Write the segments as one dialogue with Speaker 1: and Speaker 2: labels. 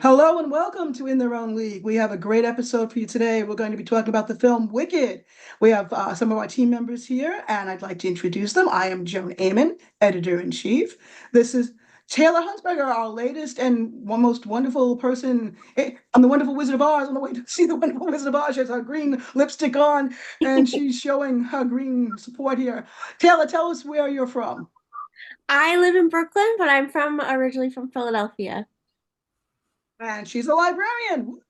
Speaker 1: Hello and welcome to In Their Own League. We have a great episode for you today. We're going to be talking about the film Wicked. We have some of our team members here, and I'd like to introduce them. I am Joan Amon, editor-in-chief. This is Taylor Huntsberger, our latest and one most wonderful person. I'm the Wonderful Wizard of Oz. On the way to see the Wonderful Wizard of Oz. She has her green lipstick on, and she's showing her green support here. Taylor, tell us where you're from.
Speaker 2: I live in Brooklyn, but I'm from originally from Philadelphia.
Speaker 1: And she's a librarian.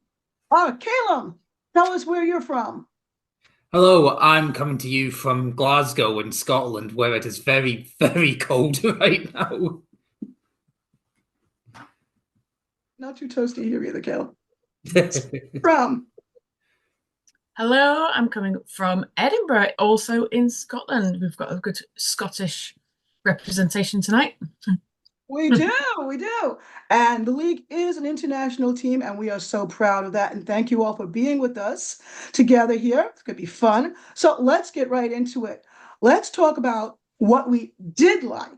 Speaker 1: Caleb, tell us where you're from.
Speaker 3: Hello, I'm coming to you from Glasgow in Scotland, where it is very, very cold right now.
Speaker 1: Not too toasty here either, Caleb. From.
Speaker 4: Hello, I'm coming from Edinburgh, also in Scotland. We've got a good Scottish representation tonight.
Speaker 1: We do, we do. And the league is an international team, and we are so proud of that. And thank you all for being with us together here. It's going to be fun. So let's get right into it. Let's talk about what we did like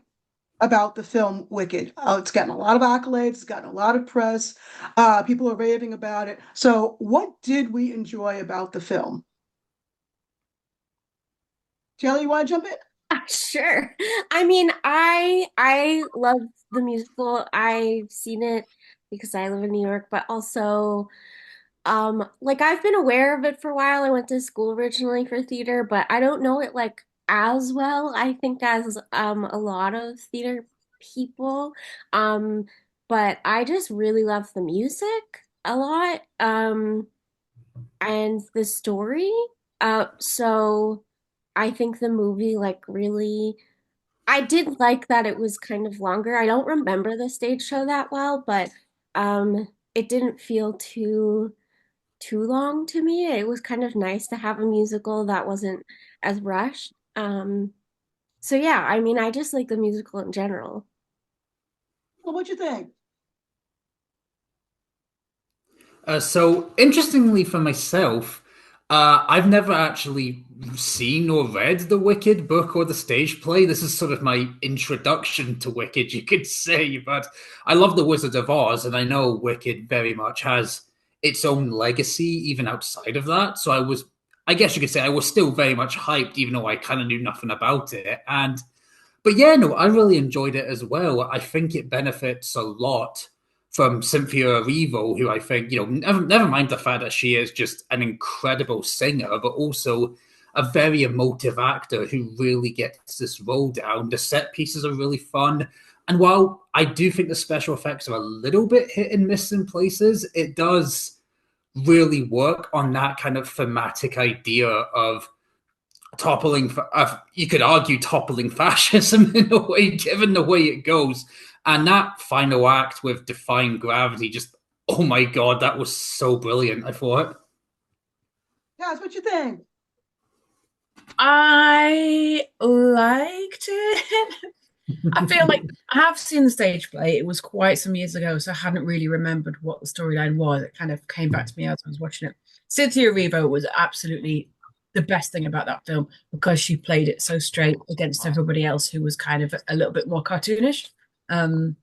Speaker 1: about the film Wicked. It's gotten a lot of accolades, it's gotten a lot of press. People are raving about it. So, what did we enjoy about the film? Jelly, you want to jump in?
Speaker 2: Sure. I mean, I love the musical. I've seen it because I live in New York, but also like I've been aware of it for a while. I went to school originally for theater, but I don't know it like as well, I think, as a lot of theater people. Um, but I just really love the music a lot. And the story. So I think the movie like really I did like that it was kind of longer. I don't remember the stage show that well, but it didn't feel too long to me. It was kind of nice to have a musical that wasn't as rushed. So yeah, I mean, I just like the musical in general.
Speaker 1: Well, what'd you think?
Speaker 3: So, interestingly for myself, I've never actually seen or read the Wicked book or the stage play. This is sort of my introduction to Wicked, you could say. But I love The Wizard of Oz, and I know Wicked very much has its own legacy even outside of that. So I guess you could say I was still very much hyped, even though I kind of knew nothing about it. But yeah, no, I really enjoyed it as well. I think it benefits a lot from Cynthia Erivo, who I think, never mind the fact that she is just an incredible singer, but also a very emotive actor who really gets this role down. The set pieces are really fun. And while I do think the special effects are a little bit hit and miss in places, it does really work on that kind of thematic idea of you could argue toppling fascism in a way, given the way it goes. And that final act with Defying Gravity, just, oh my God, that was so brilliant, I thought.
Speaker 1: Guys, what you think?
Speaker 4: I liked it. I feel like I have seen the stage play. It was quite some years ago, so I hadn't really remembered what the storyline was. It kind of came back to me as I was watching it. Cynthia Erivo was absolutely the best thing about that film because she played it so straight against everybody else who was kind of a little bit more cartoonish. Um,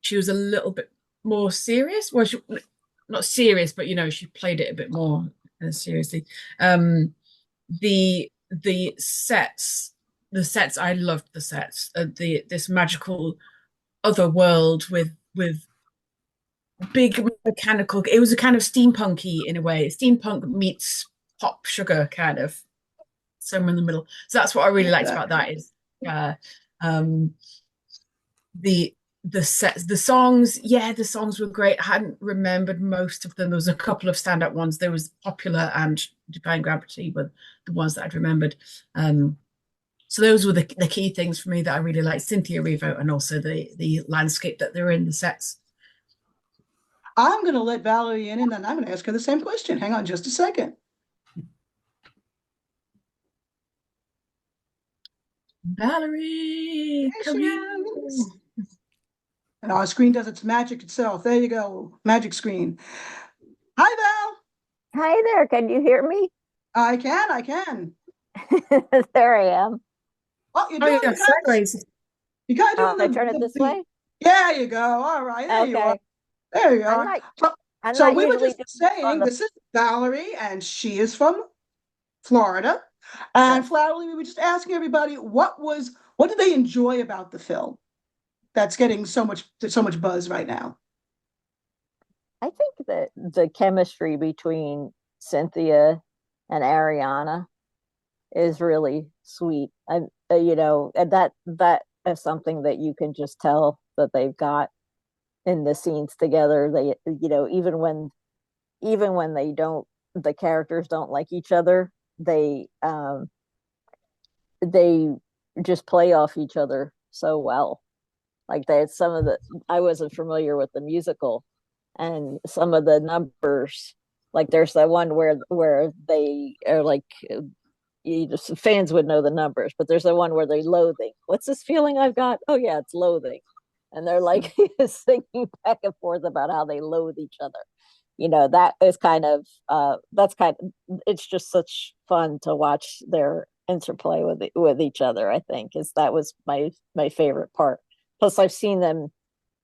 Speaker 4: she was a little bit more serious. Well, not serious, but she played it a bit more seriously. The sets, I loved the sets. The this magical other world with big mechanical. It was a kind of steampunky in a way. Steampunk meets pop sugar, kind of somewhere in the middle. So that's what I really liked about that is uh, um, the the sets, the songs. Yeah, the songs were great. I hadn't remembered most of them. There was a couple of standout ones. There was Popular and Defying Gravity were the ones that I'd remembered. So those were the key things for me that I really liked. Cynthia Erivo and also the landscape that they're in, the sets.
Speaker 1: I'm going to let Valerie in, and then I'm going to ask her the same question. Hang on just a second.
Speaker 4: Valerie, come here.
Speaker 1: And our screen does its magic itself. There you go, magic screen. Hi, Val.
Speaker 5: Hi there, can you hear me?
Speaker 1: I can.
Speaker 5: There I am.
Speaker 1: Oh, you're
Speaker 4: Oh,
Speaker 1: doing
Speaker 4: yeah,
Speaker 1: the
Speaker 4: sideways.
Speaker 1: you got to
Speaker 5: I
Speaker 1: do
Speaker 5: turn it this way?
Speaker 1: There you go. All right, there you are.
Speaker 5: Okay.
Speaker 1: There you
Speaker 5: I'm
Speaker 1: are.
Speaker 5: not.
Speaker 1: So,
Speaker 5: I'm
Speaker 1: so
Speaker 5: not
Speaker 1: we were
Speaker 5: usually
Speaker 1: just
Speaker 5: doing this on
Speaker 1: saying,
Speaker 5: the.
Speaker 1: this is Valerie, and she is from Florida. And
Speaker 5: Yes,
Speaker 1: Valerie, we were just asking everybody what did they enjoy about the film that's getting so much buzz right now?
Speaker 5: I think that the chemistry between Cynthia and Ariana is really sweet. And that is something that you can just tell that they've got in the scenes together. They, even when they don't, the characters don't like each other. They just play off each other so well. Like that, some of the I wasn't familiar with the musical, and some of the numbers. Like there's that one where they are like fans would know the numbers, but there's the one where they're loathing. What's this feeling I've got? Oh yeah, it's loathing. And they're like singing back and forth about how they loathe each other. That is kind of that's kind of it's just such fun to watch their interplay with each other. I think is that was my favorite part. Plus, I've seen them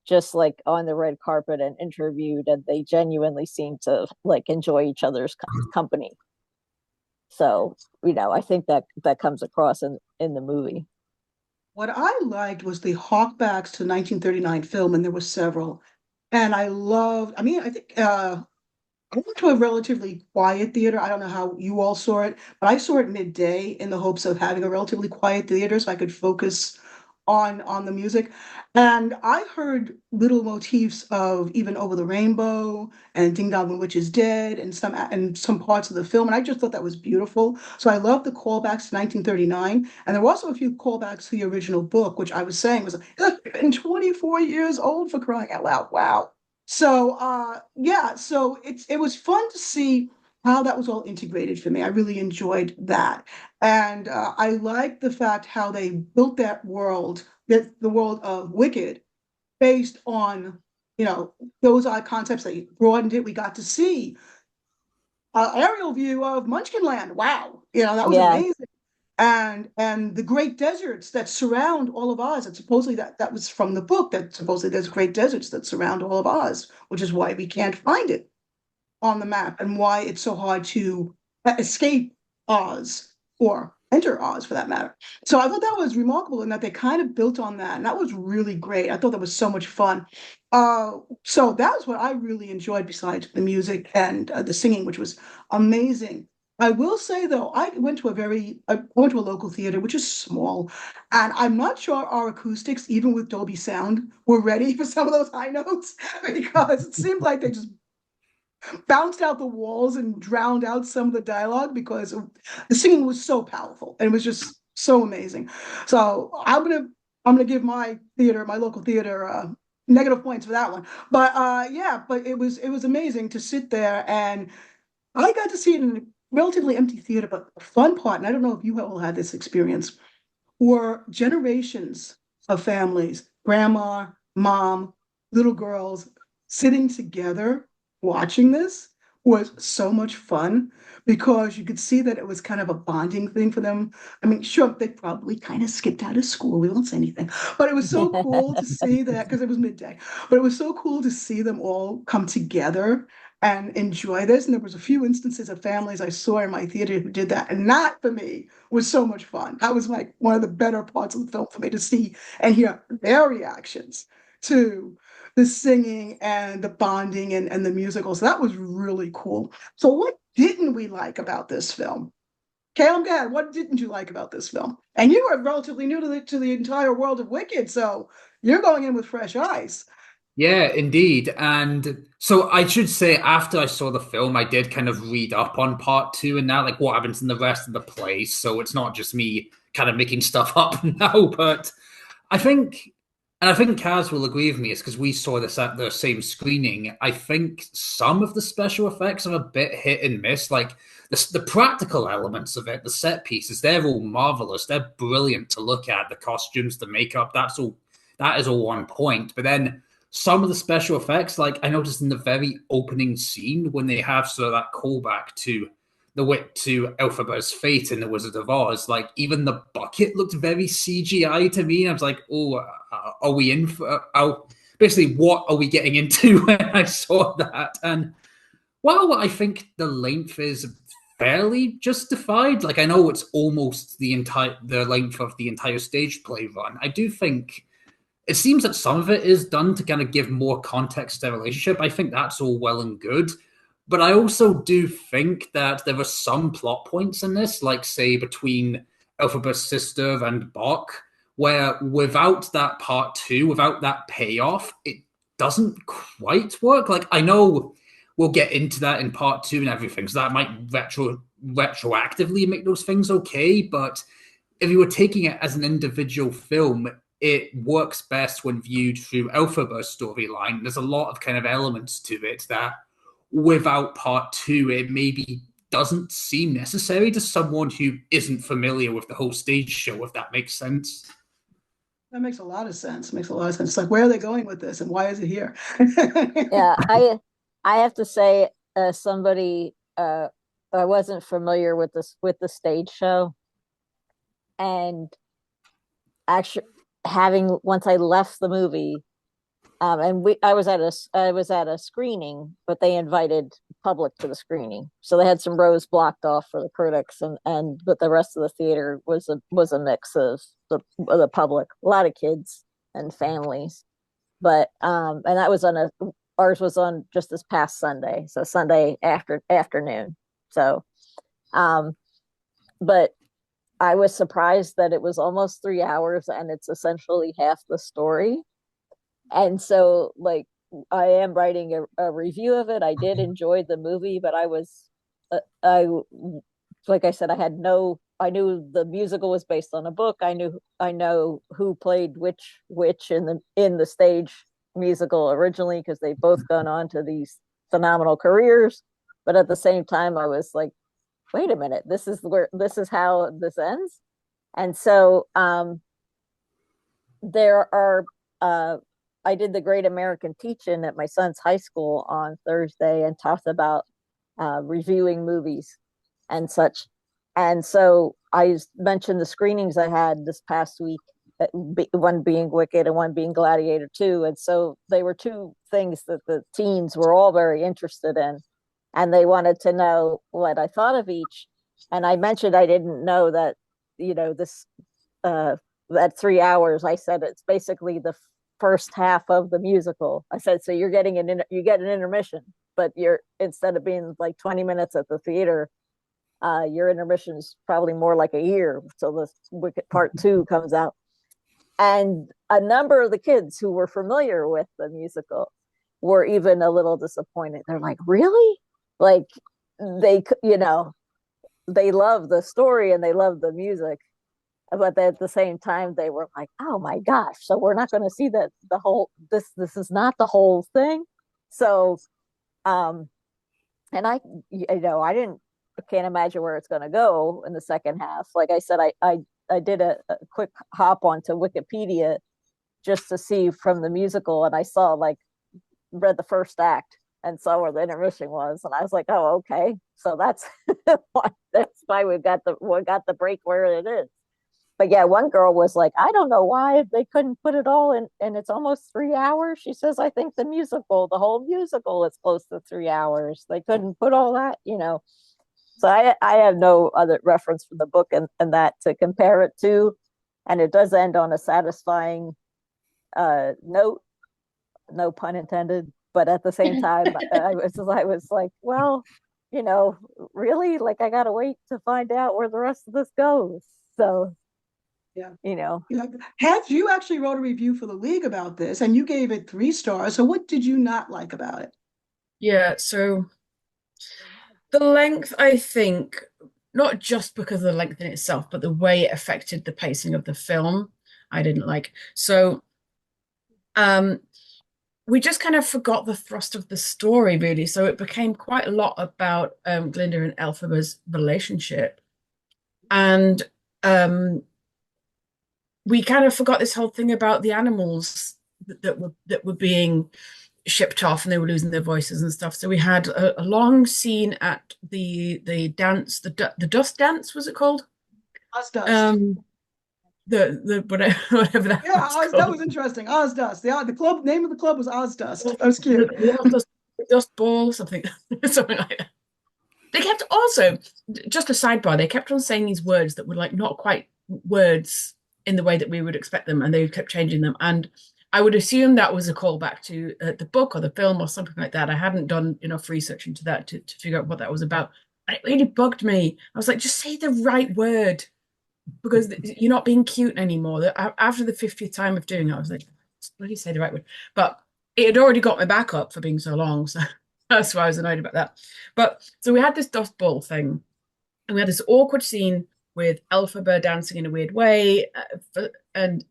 Speaker 5: just like on the red carpet and interviewed, and they genuinely seem to like enjoy each other's company. So, I think that comes across in the movie.
Speaker 1: What I liked was the Hawkbacks to 1939 film, and there were several. And I mean, I think I went to a relatively quiet theater. I don't know how you all saw it, but I saw it midday in the hopes of having a relatively quiet theater so I could focus on the music. And I heard little motifs of even Over the Rainbow and Ding Dong the Witch is Dead and some parts of the film. And I just thought that was beautiful. So I love the callbacks to 1939. And there were also a few callbacks to the original book, which I was saying was been 24 years old, for crying out loud. Wow. So yeah, so it was fun to see how that was all integrated for me. I really enjoyed that. And I like the fact how they built that world, the world of Wicked, based on, those are concepts. They broadened it. We got to see an aerial view of Munchkinland. Wow. That was
Speaker 5: Yeah.
Speaker 1: amazing. And the great deserts that surround all of Oz. And supposedly that was from the book, that supposedly there's great deserts that surround all of Oz, which is why we can't find it on the map and why it's so hard to escape Oz or enter Oz for that matter. So I thought that was remarkable in that they kind of built on that. And that was really great. I thought that was so much fun. So that was what I really enjoyed besides the music and the singing, which was amazing. I will say though, I went to a local theater, which is small, and I'm not sure our acoustics, even with Dolby Sound, were ready for some of those high notes because it seemed like they just bounced out the walls and drowned out some of the dialogue because the singing was so powerful and it was just so amazing. So I'm gonna give my local theater, negative points for that one. But yeah, but it was amazing to sit there, and I got to see it in a relatively empty theater. But the fun part, and I don't know if you all had this experience, were generations of families, grandma, mom, little girls sitting together watching this was so much fun because you could see that it was kind of a bonding thing for them. I mean, sure, they probably kind of skipped out of school. We won't say anything, but it was so cool to see that because it was midday. But it was so cool to see them all come together and enjoy this. And there was a few instances of families I saw in my theater who did that, and that for me was so much fun. That was like one of the better parts of the film for me to see and hear their reactions to the singing and the bonding and the musical. So that was really cool. So what didn't we like about this film? Caleb, go ahead. What didn't you like about this film? And you are relatively new to the entire world of Wicked, so you're going in with fresh eyes.
Speaker 3: Yeah, indeed. And so I should say, after I saw the film, I did kind of read up on part two and now, like what happens in the rest of the play. So it's not just me kind of making stuff up now, but I think, and I think Kaz will agree with me, it's because we saw this at the same screening. I think some of the special effects are a bit hit and miss. Like the practical elements of it, the set pieces, they're all marvelous. They're brilliant to look at. The costumes, the makeup, that is all on point. But then some of the special effects, like I noticed in the very opening scene when they have sort of that callback to Elphaba's fate in the Wizard of Oz, like even the bucket looked very CGI to me. And I was like, oh, are we in for? basically, what are we getting into when I saw that? And while I think the length is fairly justified, like I know it's almost the length of the entire stage play run, I do think it seems that some of it is done to kind of give more context to the relationship. I think that's all well and good. But I also do think that there are some plot points in this, like, say, between Elphaba's sister and Bok, where without that part two, without that payoff, it doesn't quite work. Like, I know we'll get into that in part two and everything, so that might retroactively make those things okay. But if you were taking it as an individual film, it works best when viewed through Elphaba's storyline. There's a lot of kind of elements to it that without part two, it maybe doesn't seem necessary to someone who isn't familiar with the whole stage show, if that makes sense.
Speaker 1: That makes a lot of sense. Makes a lot of sense. It's like, where are they going with this and why is it here?
Speaker 5: Yeah, I have to say, somebody I wasn't familiar with the stage show, and actually having once I left the movie, and I was at a screening, but they invited public to the screening, so they had some rows blocked off for the critics, and but the rest of the theater was a mix of the public, a lot of kids and families, but and that was ours was on just this past Sunday, so Sunday afternoon. So, but I was surprised that it was almost 3 hours and it's essentially half the story. And so, like, I am writing a review of it. I did enjoy the movie, but like I said, I knew the musical was based on a book. I know who played which in the stage musical originally, because they've both gone on to these phenomenal careers. But at the same time, I was like, wait a minute, this is how this ends. And so there are I did the Great American Teach-In at my son's high school on Thursday and talked about reviewing movies and such. And so I mentioned the screenings I had this past week, one being Wicked and one being Gladiator 2. And so they were two things that the teens were all very interested in. And they wanted to know what I thought of each. And I mentioned I didn't know that, this, that 3 hours, I said it's basically the first half of the musical. I said, so you get an intermission, but instead of being like 20 minutes at the theater, your intermission is probably more like a year till the Wicked Part 2 comes out. And a number of the kids who were familiar with the musical were even a little disappointed. They're like, really? Like, they love the story and they love the music, but at the same time they were like, oh my gosh, so we're not going to see the whole, this is not the whole thing. So and I can't imagine where it's going to go in the second half. Like I said, I did a quick hop onto Wikipedia just to see from the musical, and I saw, read the first act and saw where the intermission was, and I was like, oh, okay, so that's why we got the break where it is. But yeah, one girl was like, I don't know why they couldn't put it all in, and it's almost 3 hours. She says, I think the whole musical is close to 3 hours. They couldn't put all that, So I have no other reference from the book and that to compare it to. And it does end on a satisfying note, no pun intended. But at the same time, I was like, well, really? Like, I got to wait to find out where the rest of this goes. So,
Speaker 1: yeah.
Speaker 5: Have
Speaker 1: you actually wrote a review for the League about this, and you gave it 3 stars. So what did you not like about it?
Speaker 4: Yeah, so the length, I think, not just because of the length in itself, but the way it affected the pacing of the film, I didn't like. So we just kind of forgot the thrust of the story, really. So it became quite a lot about Glinda and Elphaba's relationship. And we kind of forgot this whole thing about the animals that were being shipped off and they were losing their voices and stuff. So we had a long scene at the dance, the dust dance, was it called?
Speaker 1: Dust.
Speaker 4: the whatever that
Speaker 1: Yeah,
Speaker 4: was
Speaker 1: That
Speaker 4: called.
Speaker 1: was interesting. Ozdust. The club name of the club was Ozdust. That was cute.
Speaker 4: The dust ball, something, something like that. They kept also, just a sidebar, they kept on saying these words that were like not quite words in the way that we would expect them, and they kept changing them. And I would assume that was a callback to the book or the film or something like that. I hadn't done enough research into that to figure out what that was about. And it really bugged me. I was like, just say the right word because you're not being cute anymore. After the 50th time of doing it, I was like, what do you say the right word? But it had already got my back up for being so long. So that's why I was annoyed about that. But so we had this dust ball thing, and we had this awkward scene with Elphaba dancing in a weird way, and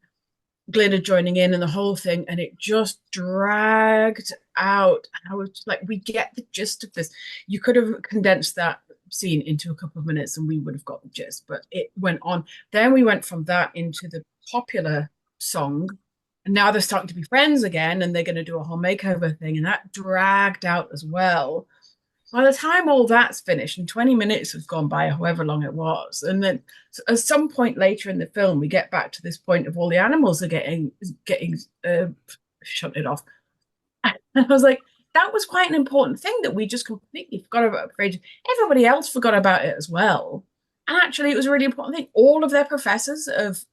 Speaker 4: Glinda joining in and the whole thing, and it just dragged out. And I was just like, we get the gist of this. You could have condensed that scene into a couple of minutes and we would have got the gist, but it went on. Then we went from that into the popular song, and now they're starting to be friends again, and they're going to do a whole makeover thing, and that dragged out as well. By the time all that's finished, and 20 minutes has gone by, however long it was, and then at some point later in the film, we get back to this point of all the animals are getting shut it off. And I was like, that was quite an important thing that we just completely forgot about. Everybody else forgot about it as well. And actually, it was a really important thing. All of their professors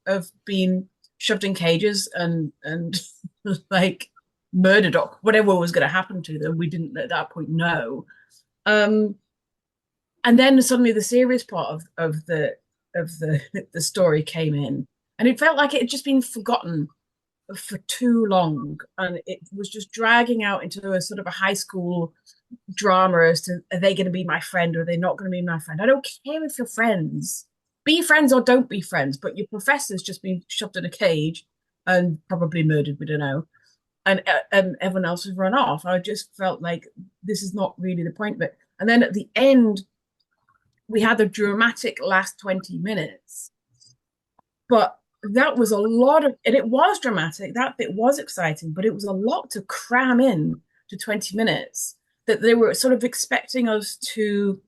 Speaker 4: have been shoved in cages and like murdered or whatever was going to happen to them. We didn't at that point know. And then suddenly the serious part of the story came in, and it felt like it had just been forgotten for too long, and it was just dragging out into a sort of a high school drama as to, are they going to be my friend or are they not going to be my friend? I don't care if you're friends. Be friends or don't be friends, but your professor's just been shoved in a cage and probably murdered, we don't know. And everyone else has run off. I just felt like this is not really the point of it. And then at the end, we had the dramatic last 20 minutes. But that was a lot of, and it was dramatic. That bit was exciting, but it was a lot to cram in to 20 minutes that they were sort of expecting us to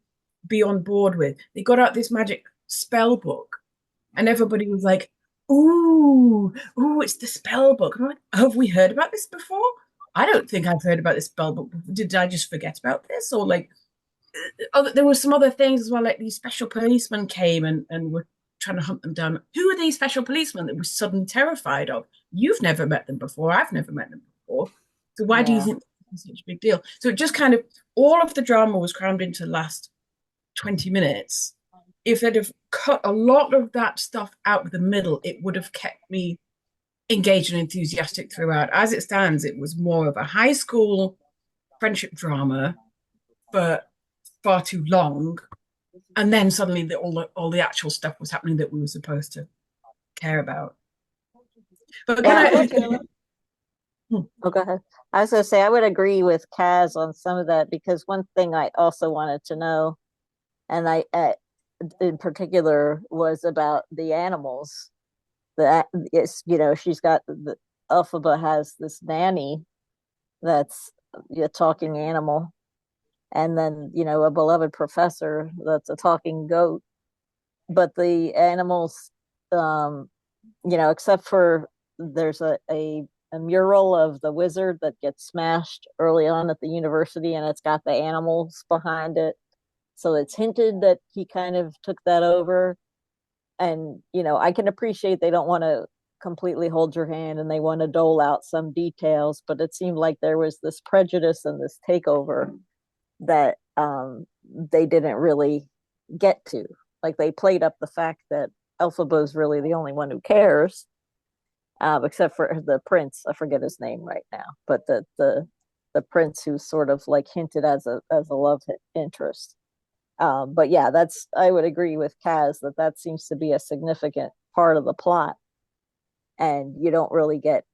Speaker 4: be on board with. They got out this magic spell book, and everybody was like, ooh, it's the spell book. And I'm like, have we heard about this before? I don't think I've heard about this spell book. Did I just forget about this? Or like, there were some other things as well, like these special policemen came and were trying to hunt them down. Who are these special policemen that we're suddenly terrified of? You've never met them before. I've never met them before. So why do you think it's such a big deal? So it just kind of, all of the drama was crammed into the last 20 minutes. If they'd have cut a lot of that stuff out of the middle, it would have kept me engaged and enthusiastic throughout. As it stands, it was more of a high school friendship drama for far too long. And then suddenly all the actual stuff was happening that we were supposed to care about. But
Speaker 5: go ahead. I was going to say, I would agree with Kaz on some of that, because one thing I also wanted to know, and I in particular, was about the animals. That it's, she's got Elphaba has this nanny that's a talking animal, and then a beloved professor that's a talking goat. But the animals, except for there's a mural of the wizard that gets smashed early on at the university, and it's got the animals behind it. So it's hinted that he kind of took that over. And, I can appreciate they don't want to completely hold your hand and they want to dole out some details, but it seemed like there was this prejudice and this takeover that they didn't really get to. Like, they played up the fact that Elphaba is really the only one who cares, except for the prince. I forget his name right now, but the prince who's sort of like hinted as a love interest. But yeah, I would agree with Kaz that seems to be a significant part of the plot, and you don't really get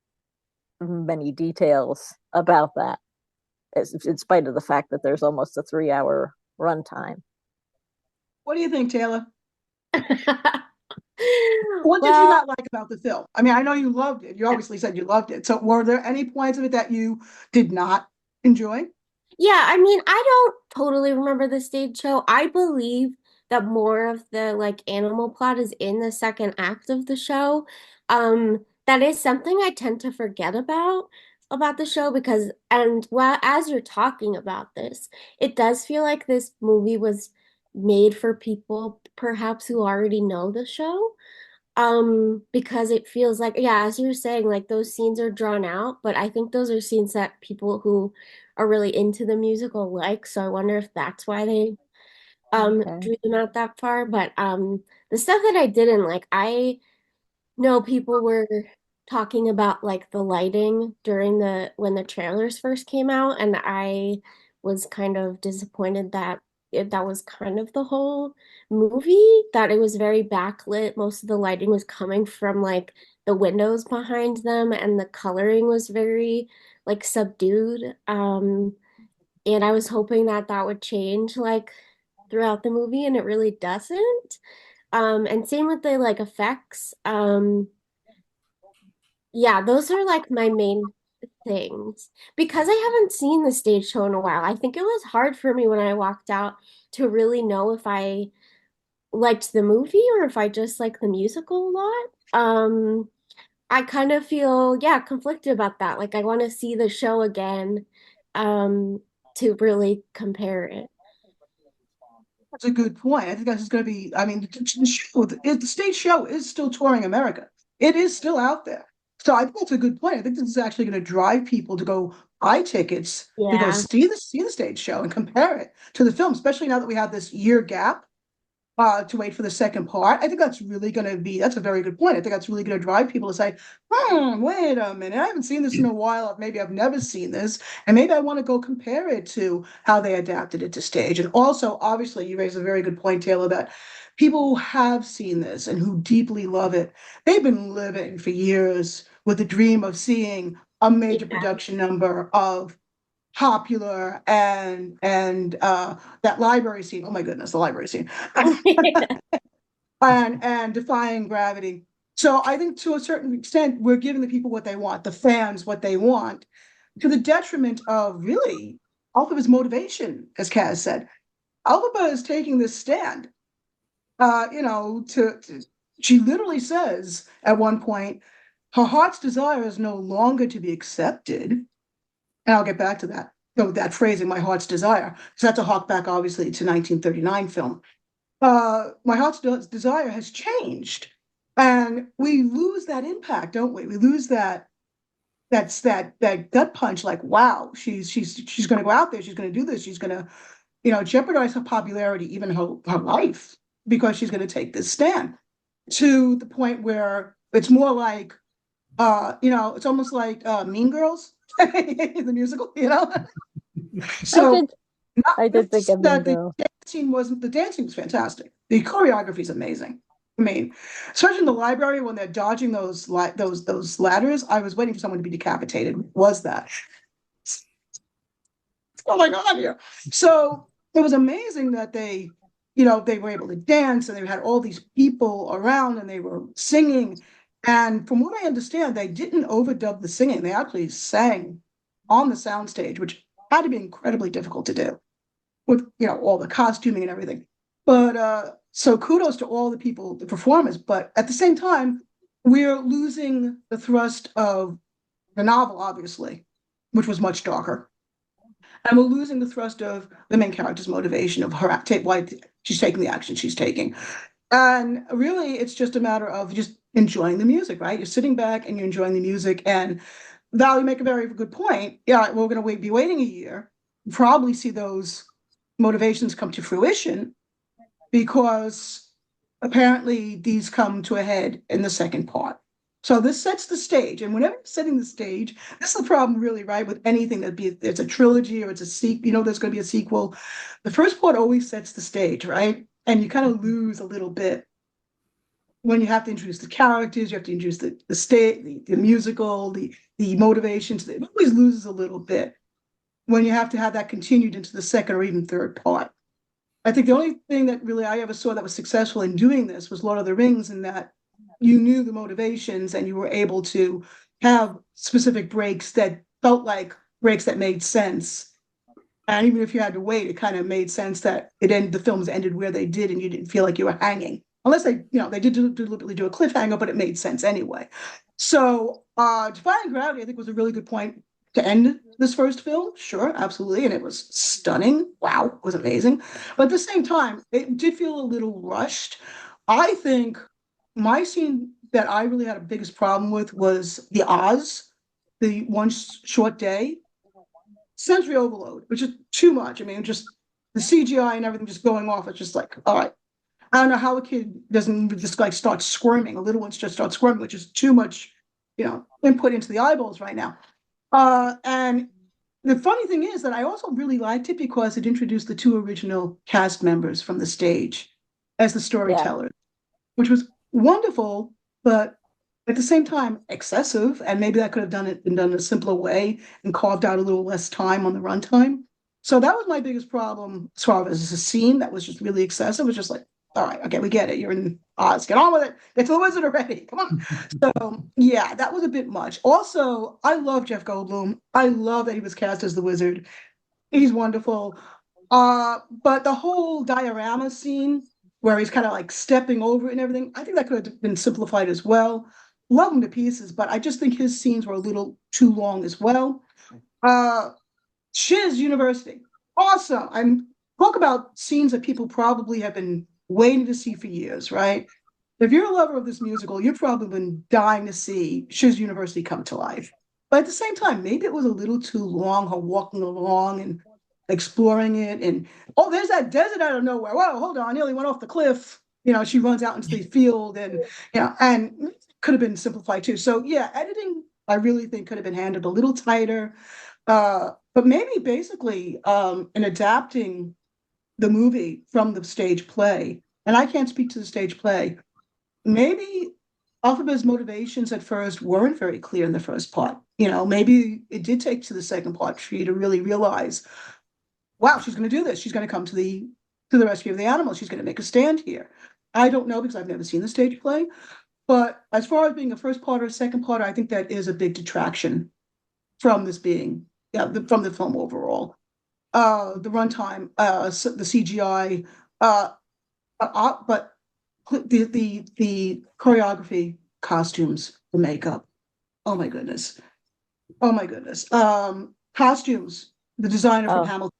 Speaker 5: many details about that, in spite of the fact that there's almost a 3-hour runtime.
Speaker 1: What do you think, Taylor? What did you not like about the film? I mean, I know you loved it. You obviously said you loved it. So were there any points of it that you did not enjoy?
Speaker 2: Yeah, I mean, I don't totally remember the stage show. I believe that more of the like animal plot is in the second act of the show. That is something I tend to forget about the show because, and well, as you're talking about this, it does feel like this movie was made for people perhaps who already know the show. Because it feels like, yeah, as you're saying, like those scenes are drawn out, but I think those are scenes that people who are really into the musical like. So I wonder if that's why they
Speaker 5: Okay.
Speaker 2: drew them out that far. But the stuff that I didn't like, I know people were talking about like the lighting during the when the trailers first came out, and I was kind of disappointed that that was kind of the whole movie, that it was very backlit. Most of the lighting was coming from like the windows behind them, and the coloring was very like subdued. And I was hoping that that would change like throughout the movie, and it really doesn't. And same with the like effects. Yeah, those are like my main things. Because I haven't seen the stage show in a while, I think it was hard for me when I walked out to really know if I liked the movie or if I just like the musical a lot. I kind of feel, yeah, conflicted about that. Like I want to see the show again, to really compare it.
Speaker 1: That's a good point. I think that's going to be, I mean, the show, the stage show is still touring America. It is still out there. So I think that's a good point. I think this is actually going to drive people to go buy tickets to go
Speaker 2: Yeah.
Speaker 1: see the stage show and compare it to the film, especially now that we have this year gap to wait for the second part. I think that's really going to be, that's a very good point. I think that's really going to drive people to say, wait a minute, I haven't seen this in a while. Maybe I've never seen this. And maybe I want to go compare it to how they adapted it to stage. And also, obviously, you raise a very good point, Taylor, that people who have seen this and who deeply love it, they've been living for years with the dream of seeing a major
Speaker 2: Yeah.
Speaker 1: production number of popular and that library scene. Oh my goodness, the library scene. And defying gravity. So I think to a certain extent, we're giving the people what they want, the fans what they want, to the detriment of really Alphaba's motivation, as Kaz said. Alphaba is taking this stand. She literally says at one point, her heart's desire is no longer to be accepted. And I'll get back to that. So that phrasing, my heart's desire. So that's a hawk back, obviously, to 1939 film. My heart's desire has changed. And we lose that impact, don't we? We lose that gut punch, like, wow, she's gonna go out there, she's gonna do this, she's gonna, jeopardize her popularity, even her life, because she's gonna take this stand to the point where it's more like it's almost like Mean Girls, the musical,
Speaker 5: I
Speaker 1: So
Speaker 5: did I did think of Mean
Speaker 1: that the
Speaker 5: Girl.
Speaker 1: the dancing was fantastic. The choreography is amazing. I mean, especially in the library when they're dodging those ladders, I was waiting for someone to be decapitated. Was that? Oh my God, here. So it was amazing that they were able to dance and they had all these people around and they were singing. And from what I understand, they didn't overdub the singing. They actually sang on the soundstage, which had to be incredibly difficult to do with all the costuming and everything. But so kudos to all the people, the performers. But at the same time, we're losing the thrust of the novel, obviously, which was much darker. And we're losing the thrust of the main character's motivation of her why she's taking the action she's taking. And really, it's just a matter of just enjoying the music, right? You're sitting back and you're enjoying the music. And Val, you make a very good point. Yeah, we're going to be waiting a year, probably see those motivations come to fruition because apparently these come to a head in the second part. So this sets the stage, and whenever you're setting the stage, this is the problem, really, right? With anything that it's a trilogy or it's a sequel, there's going to be a sequel. The first part always sets the stage, right? And you kind of lose a little bit when you have to introduce the characters, you have to introduce the state, the musical, the motivations. It always loses a little bit when you have to have that continued into the second or even third part. I think the only thing that really I ever saw that was successful in doing this was Lord of the Rings, in that you knew the motivations and you were able to have specific breaks that felt like breaks that made sense. And even if you had to wait, it kind of made sense that the films ended where they did, and you didn't feel like you were hanging. Unless they did deliberately do a cliffhanger, but it made sense anyway. So, Defying Gravity, I think, was a really good point to end this first film. Sure, absolutely. And it was stunning. Wow, it was amazing. But at the same time, it did feel a little rushed. I think my scene that I really had a biggest problem with was the Oz, the one short day sensory overload, which is too much. I mean, just the CGI and everything just going off. It's just like, all right. I don't know how a kid doesn't just like start squirming. A little ones just start squirming, which is too much, input into the eyeballs right now. And the funny thing is that I also really liked it because it introduced the two original cast members from the stage as the storytellers, which was wonderful, but at the same time excessive. And maybe that could have been done in a simpler way and carved out a little less time on the runtime. So that was my biggest problem as far as a scene that was just really excessive. It was just like, all right, okay, we get it. You're in Oz. Get on with it. Get to the wizard already. Come on. So yeah, that was a bit much. Also, I love Jeff Goldblum. I love that he was cast as the wizard. He's wonderful. But the whole diorama scene where he's kind of like stepping over it and everything, I think that could have been simplified as well. Love him to pieces, but I just think his scenes were a little too long as well. Shiz University, awesome. I'm talk about scenes that people probably have been waiting to see for years, right? If you're a lover of this musical, you've probably been dying to see Shiz University come to life. But at the same time, maybe it was a little too long, her walking along and exploring it. And oh, there's that desert out of nowhere. Whoa, hold on, I nearly went off the cliff. She runs out into the field and could have been simplified too. So yeah, editing, I really think could have been handled a little tighter. But maybe basically in adapting the movie from the stage play, and I can't speak to the stage play, maybe Elphaba's motivations at first weren't very clear in the first part. Maybe it did take to the second part for you to really realize, wow, she's going to do this. She's going to come to the rescue of the animals. She's going to make a stand here. I don't know because I've never seen the stage play. But as far as being a first part or a second part, I think that is a big detraction from this being, from the film overall. The runtime, the CGI, but the choreography, costumes, the makeup. Oh my goodness. Oh my goodness. Costumes. The designer from Hamilton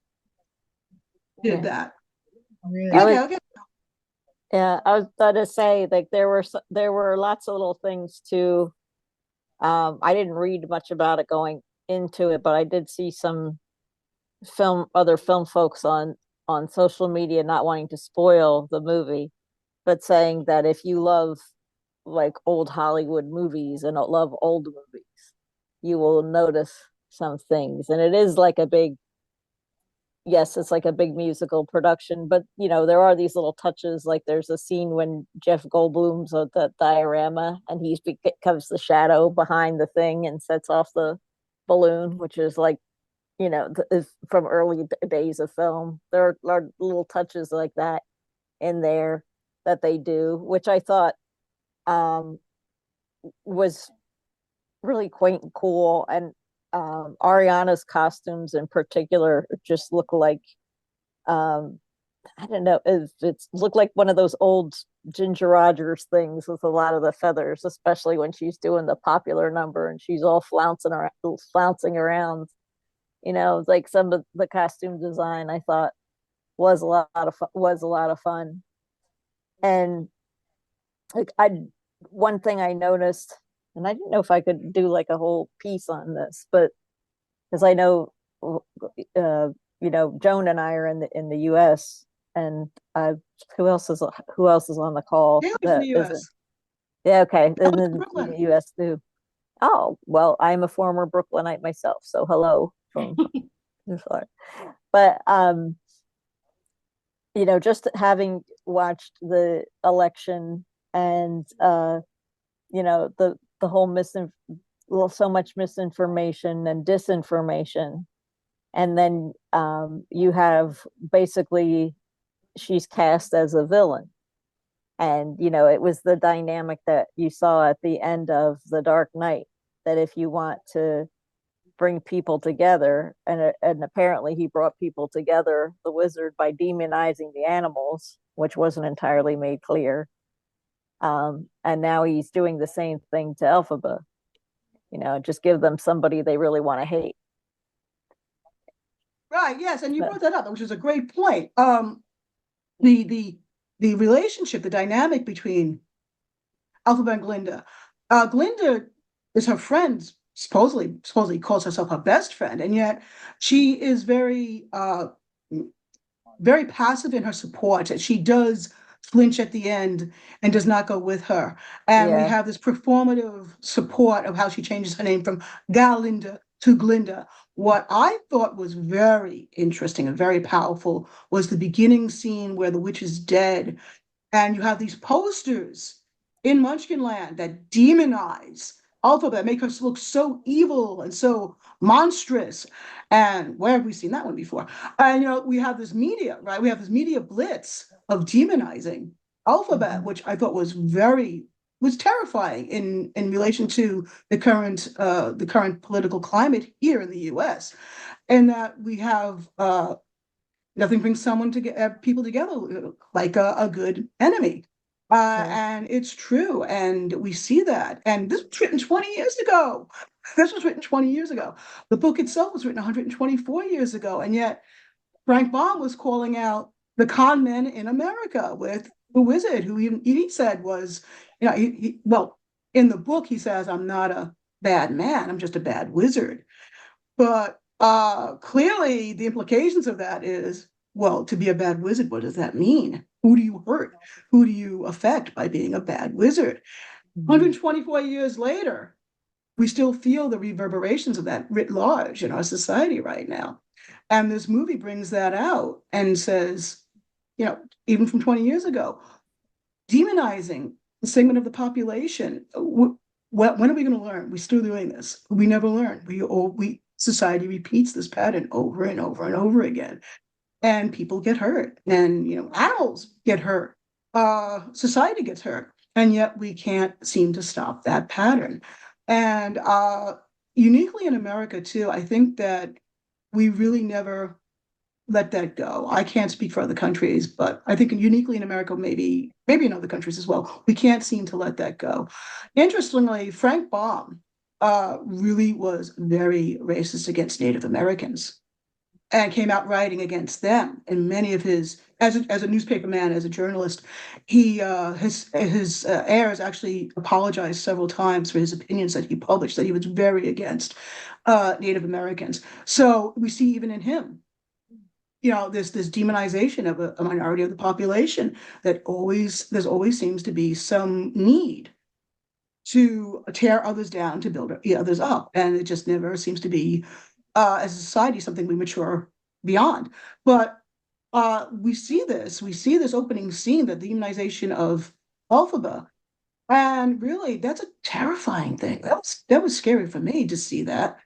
Speaker 1: did that.
Speaker 4: Really?
Speaker 1: Okay.
Speaker 5: Yeah, I was about to say, like, there were lots of little things too. I didn't read much about it going into it, but I did see some other film folks on social media not wanting to spoil the movie, but saying that if you love like old Hollywood movies and love old movies, you will notice some things. And it is like it's like a big musical production, but there are these little touches. Like there's a scene when Jeff Goldblum's at the diorama and he becomes the shadow behind the thing and sets off the balloon, which is like, is from early days of film. There are little touches like that in there that they do, which I thought was really quaint and cool. And Ariana's costumes in particular just look like I don't know, it's looked like one of those old Ginger Rogers things with a lot of the feathers, especially when she's doing the popular number and she's all flouncing around. Like some of the costume design I thought was a lot of fun. And like one thing I noticed, and I didn't know if I could do like a whole piece on this, but because I know, Joan and I are in the U.S. and who else is on the call?
Speaker 1: Yeah,
Speaker 5: That
Speaker 1: the US.
Speaker 5: isn't. Yeah, okay,
Speaker 1: I
Speaker 5: and
Speaker 1: was in
Speaker 5: then
Speaker 1: Brooklyn.
Speaker 5: the U.S. too. Oh well, I'm a former Brooklynite myself, so hello from Florida. But just having watched the election and the whole so much misinformation and disinformation, and then you have basically she's cast as a villain, and it was the dynamic that you saw at the end of The Dark Knight, that if you want to bring people together, and apparently he brought people together, the wizard, by demonizing the animals, which wasn't entirely made clear. And now he's doing the same thing to Elphaba. Just give them somebody they really want to hate.
Speaker 1: Right, yes, and you brought that up, which is a great point. The relationship, the dynamic between Elphaba and Glinda. Glinda is her friend, supposedly calls herself her best friend, and yet she is very very passive in her support. She does flinch at the end and does not go with her. And we have this performative support of how she changes her name from Galinda to Glinda. What I thought was very interesting and very powerful was the beginning scene where the witch is dead, and you have these posters in Munchkinland that demonize Elphaba, make her look so evil and so monstrous. And where have we seen that one before? And we have this media, right? We have this media blitz of demonizing Elphaba, which I thought was terrifying in relation to the current political climate here in the U.S. And that we have nothing brings people together like a good enemy. And it's true, and we see that. And this was written 20 years ago. The book itself was written 124 years ago, and yet Frank Baum was calling out the con men in America with the wizard, who he said was, well, in the book he says, "I'm not a bad man, I'm just a bad wizard." But clearly the implications of that is, well, to be a bad wizard, what does that mean? Who do you hurt? Who do you affect by being a bad wizard? 124 years later, we still feel the reverberations of that writ large in our society right now. And this movie brings that out and says, even from 20 years ago, demonizing a segment of the population. When are we going to learn? We're still doing this. We never learn. Society repeats this pattern over and over and over again. And people get hurt, and animals get hurt, society gets hurt, and yet we can't seem to stop that pattern. And uniquely in America too, I think that we really never let that go. I can't speak for other countries, but I think uniquely in America, maybe in other countries as well, we can't seem to let that go. Interestingly, Frank Baum really was very racist against Native Americans, and came out writing against them. And many of his, as a newspaper man, as a journalist, his heirs actually apologized several times for his opinions that he published, that he was very against Native Americans. So we see even in him, this demonization of a minority of the population, that there's always seems to be some need to tear others down to build others up, and it just never seems to be, as a society, something we mature beyond. But we see this opening scene, the demonization of Elphaba, and really that's a terrifying thing. That was scary for me to see that.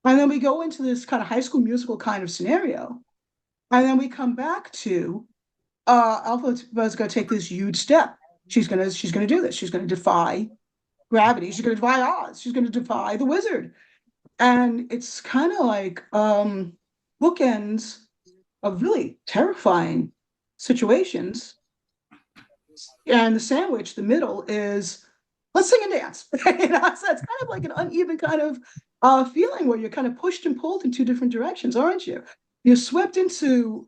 Speaker 1: And then we go into this kind of High School Musical kind of scenario, and then we come back to Elphaba's going to take this huge step. She's going to do this. She's going to defy gravity. She's going to defy Oz. She's going to defy the wizard. And it's kind of like bookends of really terrifying situations. And the sandwich, the middle, is let's sing and dance. So it's kind of like an uneven kind of feeling where you're kind of pushed and pulled in two different directions, aren't you? You're swept into.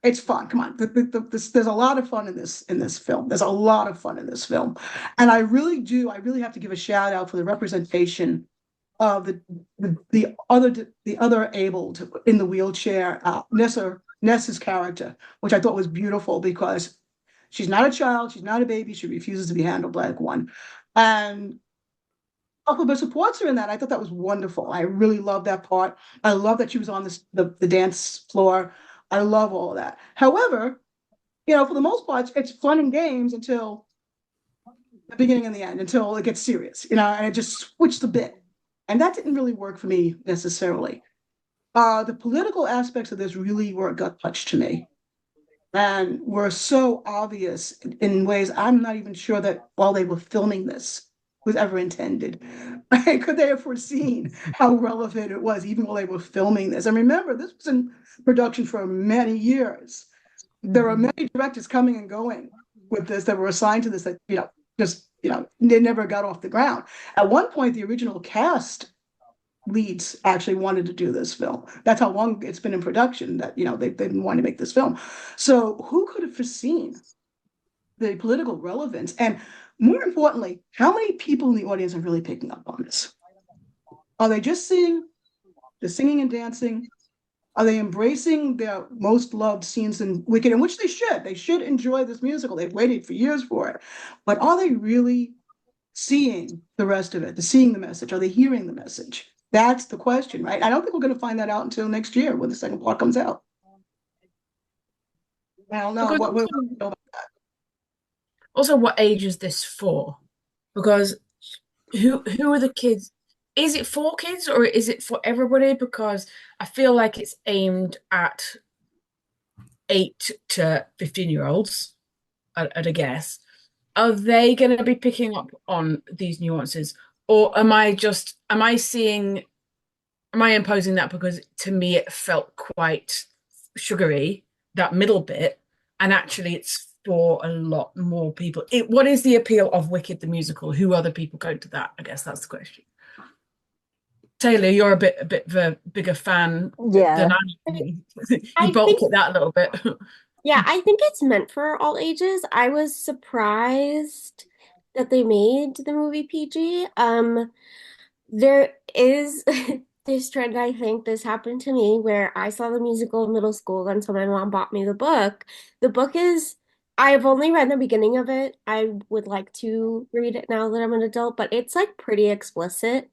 Speaker 1: It's fun. Come on, there's a lot of fun in this film. There's a lot of fun in this film, and I really have to give a shout out for the representation of the other abled in the wheelchair, Nessa's character, which I thought was beautiful, because she's not a child, she's not a baby, she refuses to be handled like one, and Elphaba supports her in that. I thought that was wonderful. I really love that part. I love that she was on the dance floor. I love all of that. However, for the most part, it's fun and games until the beginning and the end, until it gets serious, and it just switched a bit. And that didn't really work for me necessarily. The political aspects of this really were a gut punch to me, and were so obvious in ways I'm not even sure that while they were filming this, was ever intended. Right? Could they have foreseen how relevant it was even while they were filming this? And remember, this was in production for many years. There are many directors coming and going with this that were assigned to this that, just, they never got off the ground. At one point, the original cast leads actually wanted to do this film. That's how long it's been in production that, they've been wanting to make this film. So who could have foreseen the political relevance? And more importantly, how many people in the audience are really picking up on this? Are they just seeing the singing and dancing? Are they embracing their most loved scenes in Wicked, in which they should? They should enjoy this musical. They've waited for years for it. But are they really seeing the rest of it, seeing the message? Are they hearing the message? That's the question, right? I don't think we're going to find that out until next year when the second part comes out. I don't know.
Speaker 4: Also, what age is this for? Because who are the kids? Is it for kids or is it for everybody? Because I feel like it's aimed at 8 to 15-year-olds, at a guess. Are they going to be picking up on these nuances? Or am I imposing that because to me it felt quite sugary, that middle bit, and actually it's for a lot more people. What is the appeal of Wicked the musical? Who are the people going to that? I guess that's the question. Taylor, you're a bit of a bigger fan than I am. You bulked at that a little bit.
Speaker 2: Yeah, I think it's meant for all ages. I was surprised that they made the movie PG. There is this trend, I think this happened to me, where I saw the musical in middle school until my mom bought me the book. The book is, I've only read the beginning of it. I would like to read it now that I'm an adult, but it's like pretty explicit.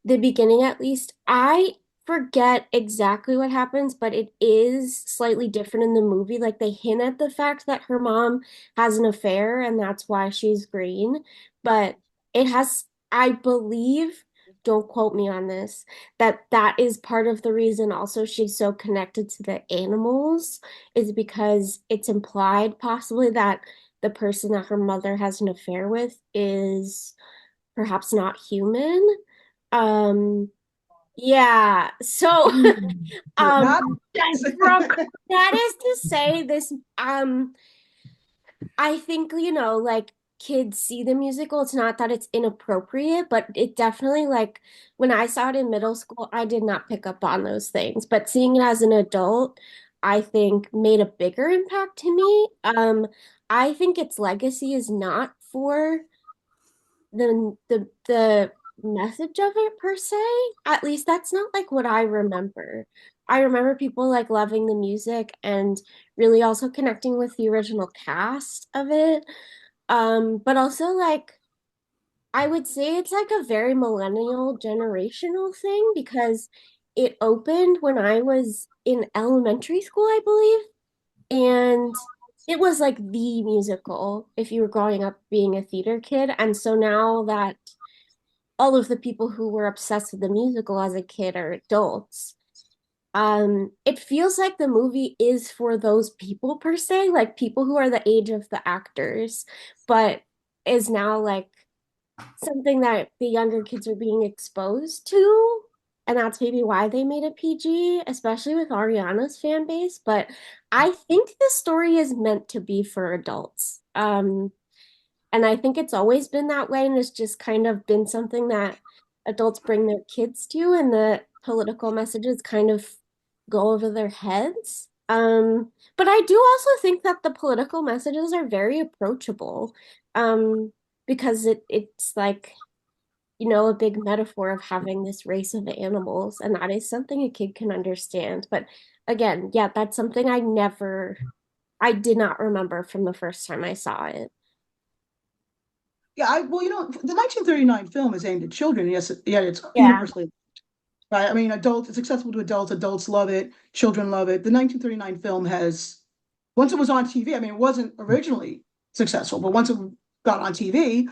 Speaker 2: The beginning at least. I forget exactly what happens, but it is slightly different in the movie. Like they hint at the fact that her mom has an affair and that's why she's green. But it has, I believe, don't quote me on this, that is part of the reason also she's so connected to the animals, is because it's implied possibly that the person that her mother has an affair with is perhaps not human. Yeah, so that is to say this, I think, like kids see the musical, it's not that it's inappropriate, but it definitely, like when I saw it in middle school, I did not pick up on those things. But seeing it as an adult, I think made a bigger impact to me. I think its legacy is not for the message of it per se. At least that's not like what I remember. I remember people like loving the music and really also connecting with the original cast of it. But also like I would say it's like a very millennial generational thing because it opened when I was in elementary school, I believe. And it was like the musical if you were growing up being a theater kid. And so now that all of the people who were obsessed with the musical as a kid are adults, it feels like the movie is for those people per se, like people who are the age of the actors, but is now like something that the younger kids are being exposed to. And that's maybe why they made it PG, especially with Ariana's fan base. But I think the story is meant to be for adults. And I think it's always been that way, and it's just kind of been something that adults bring their kids to, and the political messages kind of go over their heads. But I do also think that the political messages are very approachable, because it's like, a big metaphor of having this race of animals, and that is something a kid can understand. But again, yeah, that's something I did not remember from the first time I saw it.
Speaker 1: Yeah, the 1939 film is aimed at children. Yes, yeah, it's
Speaker 2: Yeah.
Speaker 1: universally right. I mean, it's accessible to adults. Adults love it. Children love it. The 1939 film once it was on TV. I mean, it wasn't originally successful, but once it got on TV,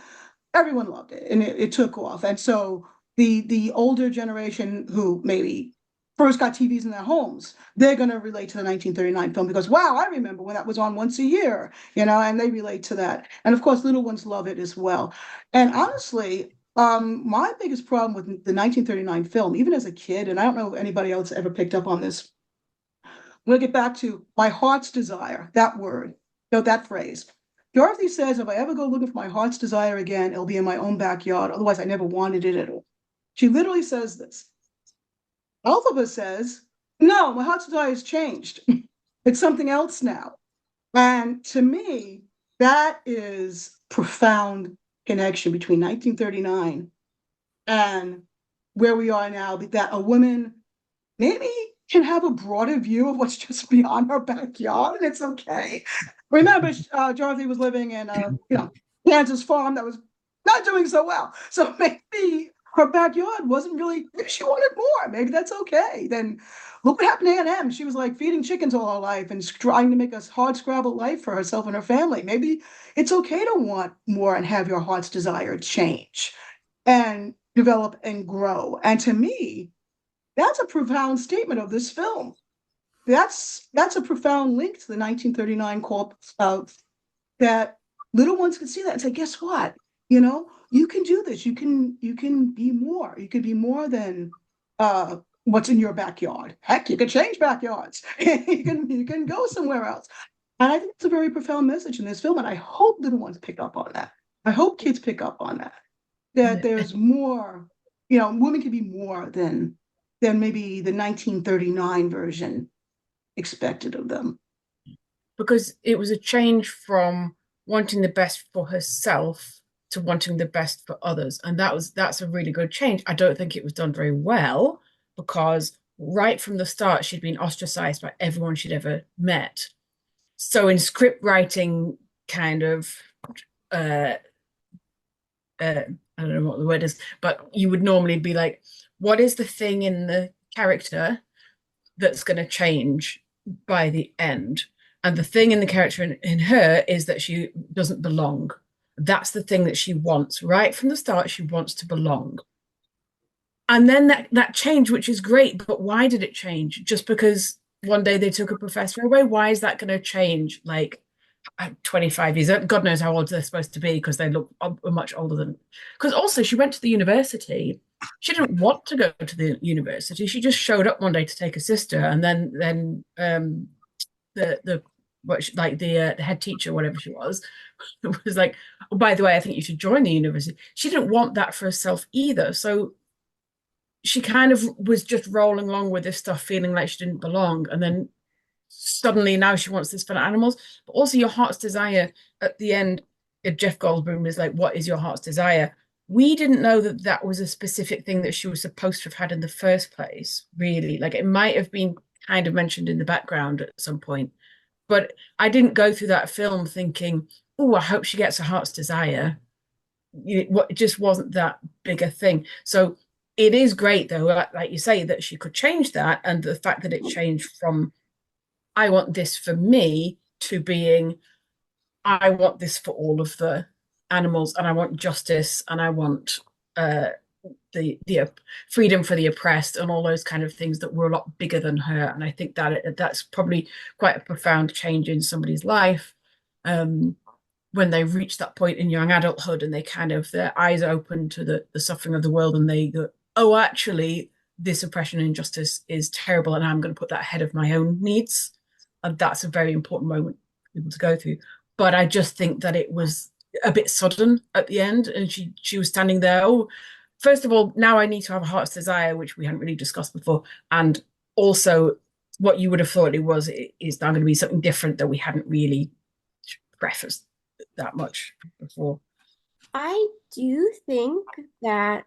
Speaker 1: everyone loved it, and it took off. And so the older generation who maybe first got TVs in their homes, they're going to relate to the 1939 film because, wow, I remember when that was on once a year, and they relate to that. And of course, little ones love it as well. And honestly, my biggest problem with the 1939 film, even as a kid, and I don't know if anybody else ever picked up on this, we'll get back to my heart's desire, that word, that phrase. Dorothy says, if I ever go looking for my heart's desire again, it'll be in my own backyard. Otherwise, I never wanted it at all. She literally says this. Elphaba says, no, my heart's desire has changed. It's something else now. And to me, that is profound connection between 1939 and where we are now, that a woman maybe can have a broader view of what's just beyond her backyard, and it's okay. Remember, Dorothy was living in Kansas farm that was not doing so well. So maybe her backyard wasn't really, maybe she wanted more. Maybe that's okay. Then look what happened to Aunt Em. She was like feeding chickens all her life and trying to make a hard scrabble life for herself and her family. Maybe it's okay to want more and have your heart's desire change and develop and grow. And to me, that's a profound statement of this film. That's a profound link to the 1939 call that little ones can see that and say, guess what? You can do this. You can be more. You can be more than what's in your backyard. Heck, you can change backyards. you can go somewhere else. And I think it's a very profound message in this film. And I hope little ones pick up on that. I hope kids pick up on that. That there's more, women can be more than maybe the 1939 version expected of them.
Speaker 4: Because it was a change from wanting the best for herself to wanting the best for others. And that's a really good change. I don't think it was done very well because right from the start, she'd been ostracized by everyone she'd ever met. So in script writing kind of, I don't know what the word is, but you would normally be like, what is the thing in the character that's going to change by the end? And the thing in the character in her is that she doesn't belong. That's the thing that she wants. Right from the start, she wants to belong. And then that change, which is great, but why did it change? Just because one day they took a professor away? Why is that going to change? Like 25 years, God knows how old they're supposed to be because they look much older than. Because also she went to the university. She didn't want to go to the university. She just showed up one day to take a sister, and then the head teacher, whatever she was like, oh, by the way, I think you should join the university. She didn't want that for herself either. So she kind of was just rolling along with this stuff, feeling like she didn't belong, and then suddenly now she wants this for animals. But also your heart's desire at the end, if Jeff Goldblum is like, what is your heart's desire? We didn't know that was a specific thing that she was supposed to have had in the first place, really. Like it might have been kind of mentioned in the background at some point, but I didn't go through that film thinking, oh, I hope she gets her heart's desire. It just wasn't that big a thing. So it is great though, like you say, that she could change that, and the fact that it changed from I want this for me to being I want this for all of the animals, and I want justice, and I want the freedom for the oppressed, and all those kind of things that were a lot bigger than her. And I think that's probably quite a profound change in somebody's life when they reach that point in young adulthood and they kind of their eyes open to the suffering of the world, and they go, oh, actually this oppression and injustice is terrible, and I'm going to put that ahead of my own needs. And that's a very important moment for people to go through. But I just think that it was a bit sudden at the end, and she was standing there. Oh, first of all, now I need to have a heart's desire, which we hadn't really discussed before, and also what you would have thought it is now going to be something different that we hadn't really prefaced that much before.
Speaker 2: I do think that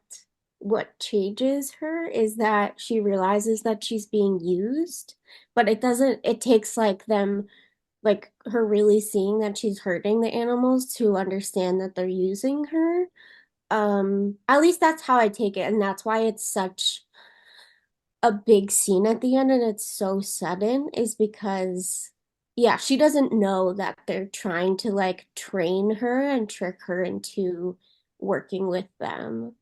Speaker 2: what changes her is that she realizes that she's being used, but it takes like her really seeing that she's hurting the animals to understand that they're using her. At least that's how I take it, and that's why it's such a big scene at the end and it's so sudden, is because yeah, she doesn't know that they're trying to like train her and trick her into working with them.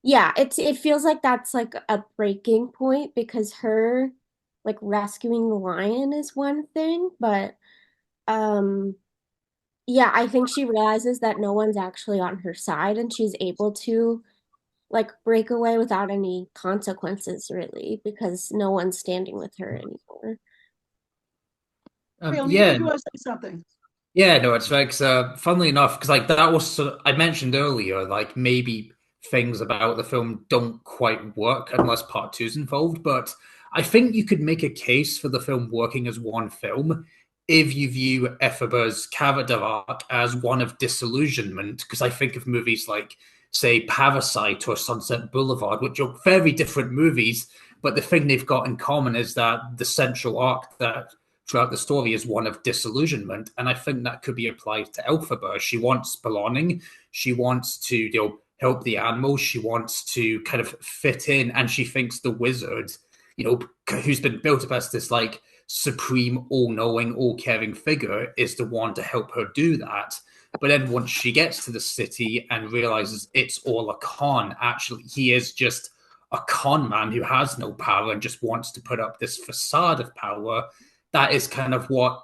Speaker 2: Yeah, it feels like that's like a breaking point because her like rescuing the lion is one thing, but um yeah, I think she realizes that no one's actually on her side and she's able to like break away without any consequences really because no one's standing with her anymore.
Speaker 1: Caleb, you
Speaker 3: Yeah,
Speaker 1: think you want to say something?
Speaker 3: yeah, no, it's like, funnily enough, because like that was sort of, I mentioned earlier, like maybe things about the film don't quite work unless part two's involved, but I think you could make a case for the film working as one film if you view Epheba's character arc as one of disillusionment, because I think of movies like, say, Parasite or Sunset Boulevard, which are very different movies, but the thing they've got in common is that the central arc that throughout the story is one of disillusionment. And I think that could be applied to Elphaba. She wants belonging. She wants to, help the animals. She wants to kind of fit in. And she thinks the wizard, who's been built up as this like supreme, all knowing, all caring figure, is the one to help her do that. But then once she gets to the city and realizes it's all a con, actually, he is just a con man who has no power and just wants to put up this facade of power. That is kind of what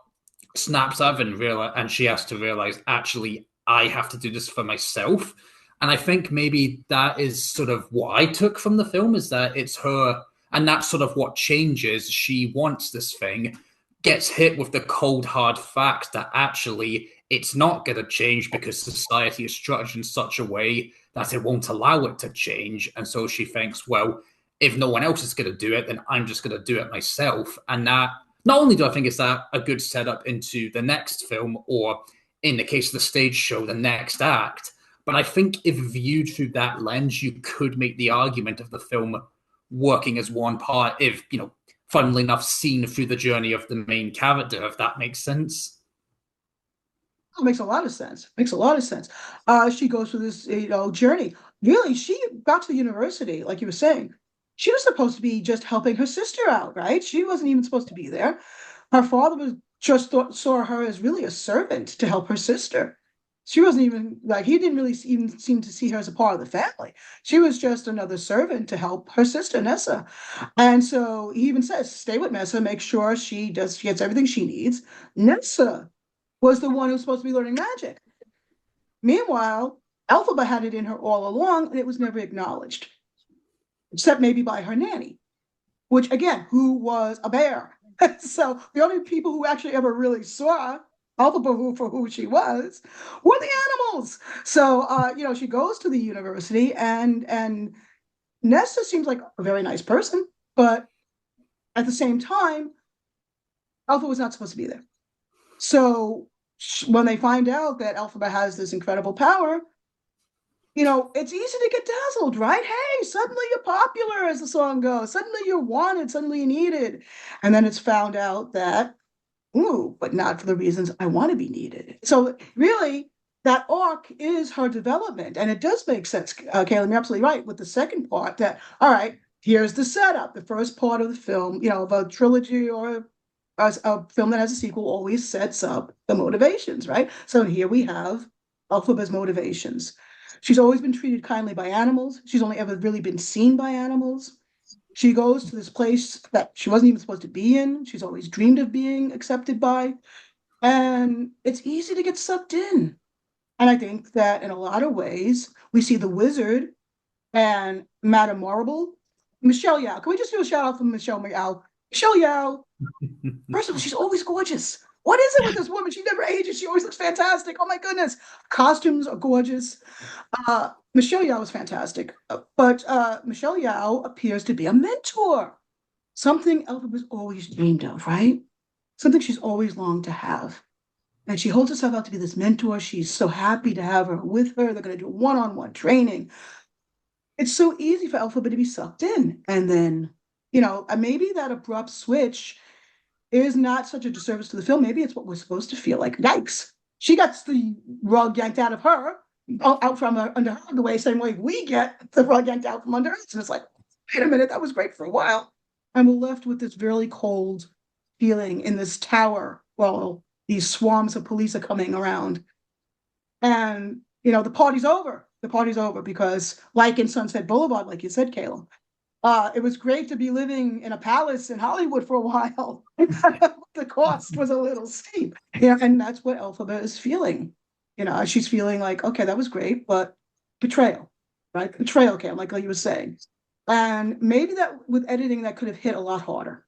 Speaker 3: snaps Evan realize, and she has to realize actually I have to do this for myself. And I think maybe that is sort of what I took from the film is that it's her, and that's sort of what changes. She wants this thing, gets hit with the cold hard fact that actually it's not going to change because society is structured in such a way that it won't allow it to change. And so she thinks, well, if no one else is going to do it, then I'm just going to do it myself. And that not only do I think is that a good setup into the next film, or in the case of the stage show, the next act, but I think if viewed through that lens, you could make the argument of the film working as one part, if, funnily enough, seen through the journey of the main character, if that makes sense.
Speaker 1: It makes a lot of sense. Makes a lot of sense. She goes through this, journey. Really, she got to the university, like you were saying. She was supposed to be just helping her sister out, right? She wasn't even supposed to be there. Her father was just saw her as really a servant to help her sister. She wasn't even like he didn't really even seem to see her as a part of the family. She was just another servant to help her sister Nessa. And so he even says, "Stay with Nessa, make sure she gets everything she needs." Nessa was the one who's supposed to be learning magic. Meanwhile, Elphaba had it in her all along, and it was never acknowledged, except maybe by her nanny, which again, who was a bear. So the only people who actually ever really saw Elphaba for who she was were the animals. So she goes to the university, and Nesta seems like a very nice person, but at the same time, Elphaba was not supposed to be there. So when they find out that Elphaba has this incredible power, it's easy to get dazzled, right? Hey, suddenly you're popular, as the song goes. Suddenly you're wanted, suddenly you're needed. And then it's found out that, ooh, but not for the reasons I want to be needed. So really, that arc is her development. And it does make sense, Caleb, you're absolutely right with the second part that, all right, here's the setup. The first part of the film, of a trilogy or a film that has a sequel always sets up the motivations, right? So here we have Elphaba's motivations. She's always been treated kindly by animals. She's only ever really been seen by animals. She goes to this place that she wasn't even supposed to be in. She's always dreamed of being accepted by. And it's easy to get sucked in. And I think that in a lot of ways, we see the wizard and Madame Marble. Michelle Yeoh. Can we just do a shout out for Michelle Yeoh? Michelle Yeoh, first of all, she's always gorgeous. What is it with this woman? She never ages. She always looks fantastic. Oh my goodness. Costumes are gorgeous. Michelle Yeoh is fantastic. But Michelle Yeoh appears to be a mentor. Something Elphaba always dreamed of, right? Something she's always longed to have. And she holds herself out to be this mentor. She's so happy to have her with her. They're going to do one-on-one training. It's so easy for Elphaba to be sucked in. And then, maybe that abrupt switch is not such a disservice to the film. Maybe it's what we're supposed to feel like. Yikes. She gets the rug yanked out of her, out from under her, the same way we get the rug yanked out from under us. And it's like, wait a minute, that was great for a while. And we're left with this really cold feeling in this tower while these swarms of police are coming around. And, the party's over. the party's over because, like in Sunset Boulevard, like you said, Caleb, it was great to be living in a palace in Hollywood for a while. The cost was a little steep. Yeah, and that's what Elphaba is feeling. She's feeling like, okay, that was great, but betrayal, right? Betrayal, Caleb, like you were saying. And maybe that with editing, that could have hit a lot harder.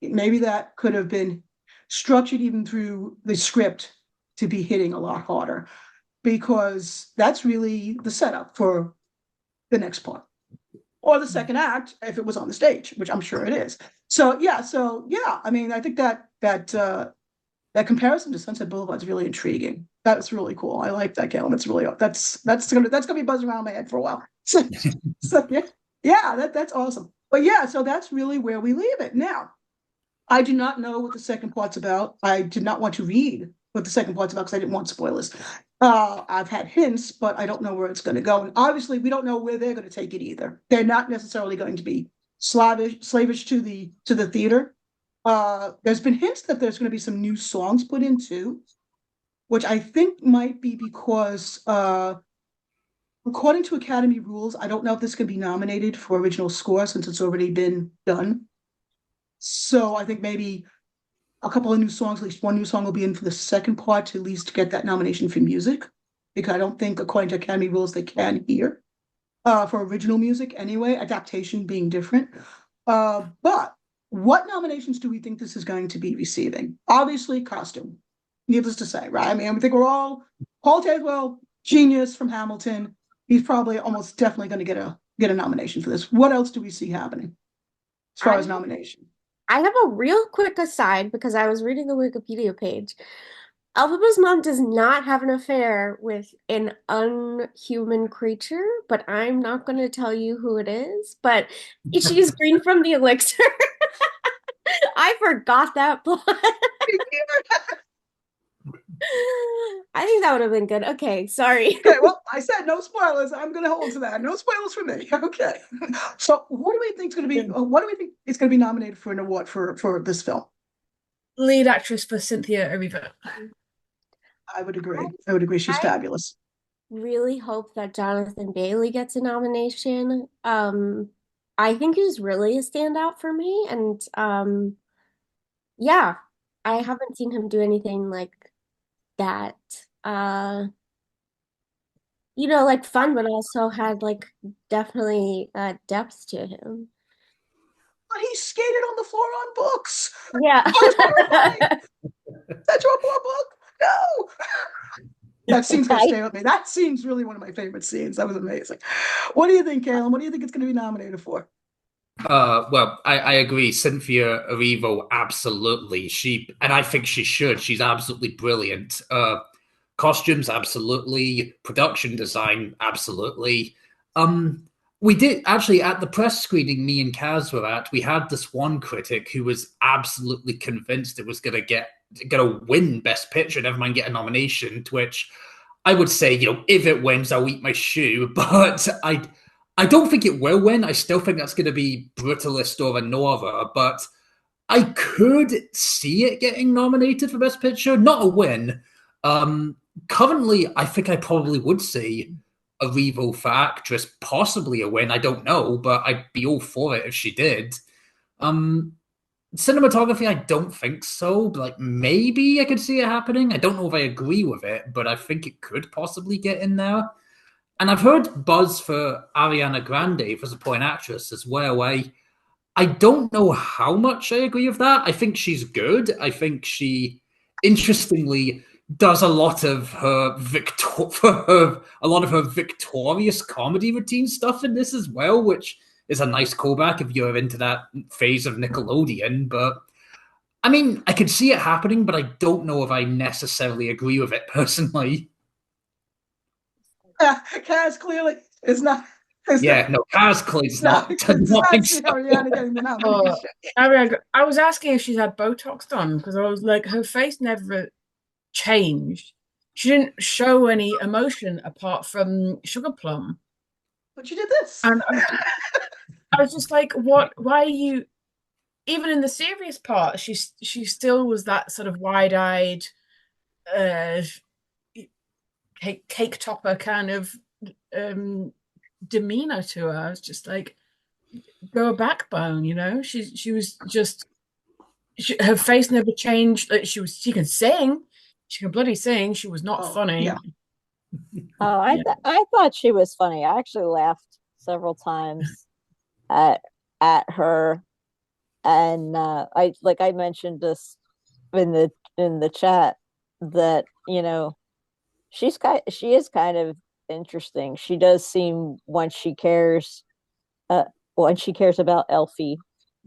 Speaker 1: Maybe that could have been structured even through the script to be hitting a lot harder, because that's really the setup for the next part or the second act if it was on the stage, which I'm sure it is. So yeah, I mean, I think that comparison to Sunset Boulevard is really intriguing. That's really cool. I like that, Caleb. That's gonna be buzzing around my head for a while. So yeah, that's awesome. But yeah, so that's really where we leave it. Now, I do not know what the second part's about. I did not want to read what the second part's about because I didn't want spoilers. I've had hints, but I don't know where it's going to go. And obviously, we don't know where they're going to take it either. They're not necessarily going to be slavish to the theater. There's been hints that there's going to be some new songs put in too, which I think might be because, according to Academy rules, I don't know if this can be nominated for original score since it's already been done. So I think maybe a couple of new songs, at least one new song will be in for the second part to at least get that nomination for music, because I don't think, according to Academy rules, they can hear for original music anyway, adaptation being different. But what nominations do we think this is going to be receiving? Obviously, costume, needless to say, right? I mean, I think we're all, Paul Tazewell, genius from Hamilton. He's probably almost definitely going to get a nomination for this. What else do we see happening as far as nomination?
Speaker 2: I have a real quick aside because I was reading the Wikipedia page. Elphaba's mom does not have an affair with an unhuman creature, but I'm not going to tell you who it is. But she's green from the elixir. I forgot that plot. I think that would have been good. Okay, sorry.
Speaker 1: Okay, well, I said no spoilers. I'm going to hold to that. No spoilers for me. Okay. So, what do we think is going to be? What do we think is going to be nominated for an award for this film?
Speaker 4: Lead actress for Cynthia Erivo.
Speaker 1: I would agree. I would agree. She's fabulous.
Speaker 2: Really hope that Jonathan Bailey gets a nomination. I think he's really a standout for me, and yeah, I haven't seen him do anything like that. Like fun, but also had like definitely depth to him.
Speaker 1: But he skated on the floor on books.
Speaker 2: Yeah.
Speaker 1: That's your poor book. No. That scene's gonna stay with me. That scene's really one of my favorite scenes. That was amazing. What do you think, Caleb? What do you think it's going to be nominated for?
Speaker 3: Well, I agree. Cynthia Erivo, absolutely. And I think she should. She's absolutely brilliant. Costumes, absolutely. Production design, absolutely. We did actually at the press screening me and Kaz were at, we had this one critic who was absolutely convinced it was gonna win Best Picture, never mind get a nomination, to which I would say, if it wins, I'll eat my shoe. But I don't think it will win. I still think that's gonna be Brutalist or Anora, but I could see it getting nominated for Best Picture, not a win. Currently, I think I probably would say Erivo for actress, possibly a win. I don't know, but I'd be all for it if she did. Cinematography, I don't think so. But like maybe I could see it happening. I don't know if I agree with it, but I think it could possibly get in there. And I've heard buzz for Ariana Grande for supporting actress as well. I don't know how much I agree with that. I think she's good. I think she, interestingly, does a lot of her victorious comedy routine stuff in this as well, which is a nice callback if you're into that phase of Nickelodeon. But I mean, I could see it happening, but I don't know if I necessarily agree with it personally.
Speaker 1: Kaz clearly is not.
Speaker 3: Kaz clearly is not.
Speaker 1: Ariana getting the nomination.
Speaker 4: I was asking if she's had Botox done because I was like, her face never changed. She didn't show any emotion apart from Sugar Plum.
Speaker 1: But you did this.
Speaker 4: And I was just like, what? Why are you? Even in the serious part, she still was that sort of wide-eyed, cake topper kind of demeanor to her. It's just like, grow a backbone, you know. She was just her face never changed. Like, she can sing, she can bloody sing. She was not
Speaker 1: Oh,
Speaker 4: funny.
Speaker 1: yeah.
Speaker 5: Oh,
Speaker 4: Yeah.
Speaker 5: I thought she was funny. I actually laughed several times at her, and I like I mentioned this in the chat that she is kind of interesting. She does seem when she cares about Elfie,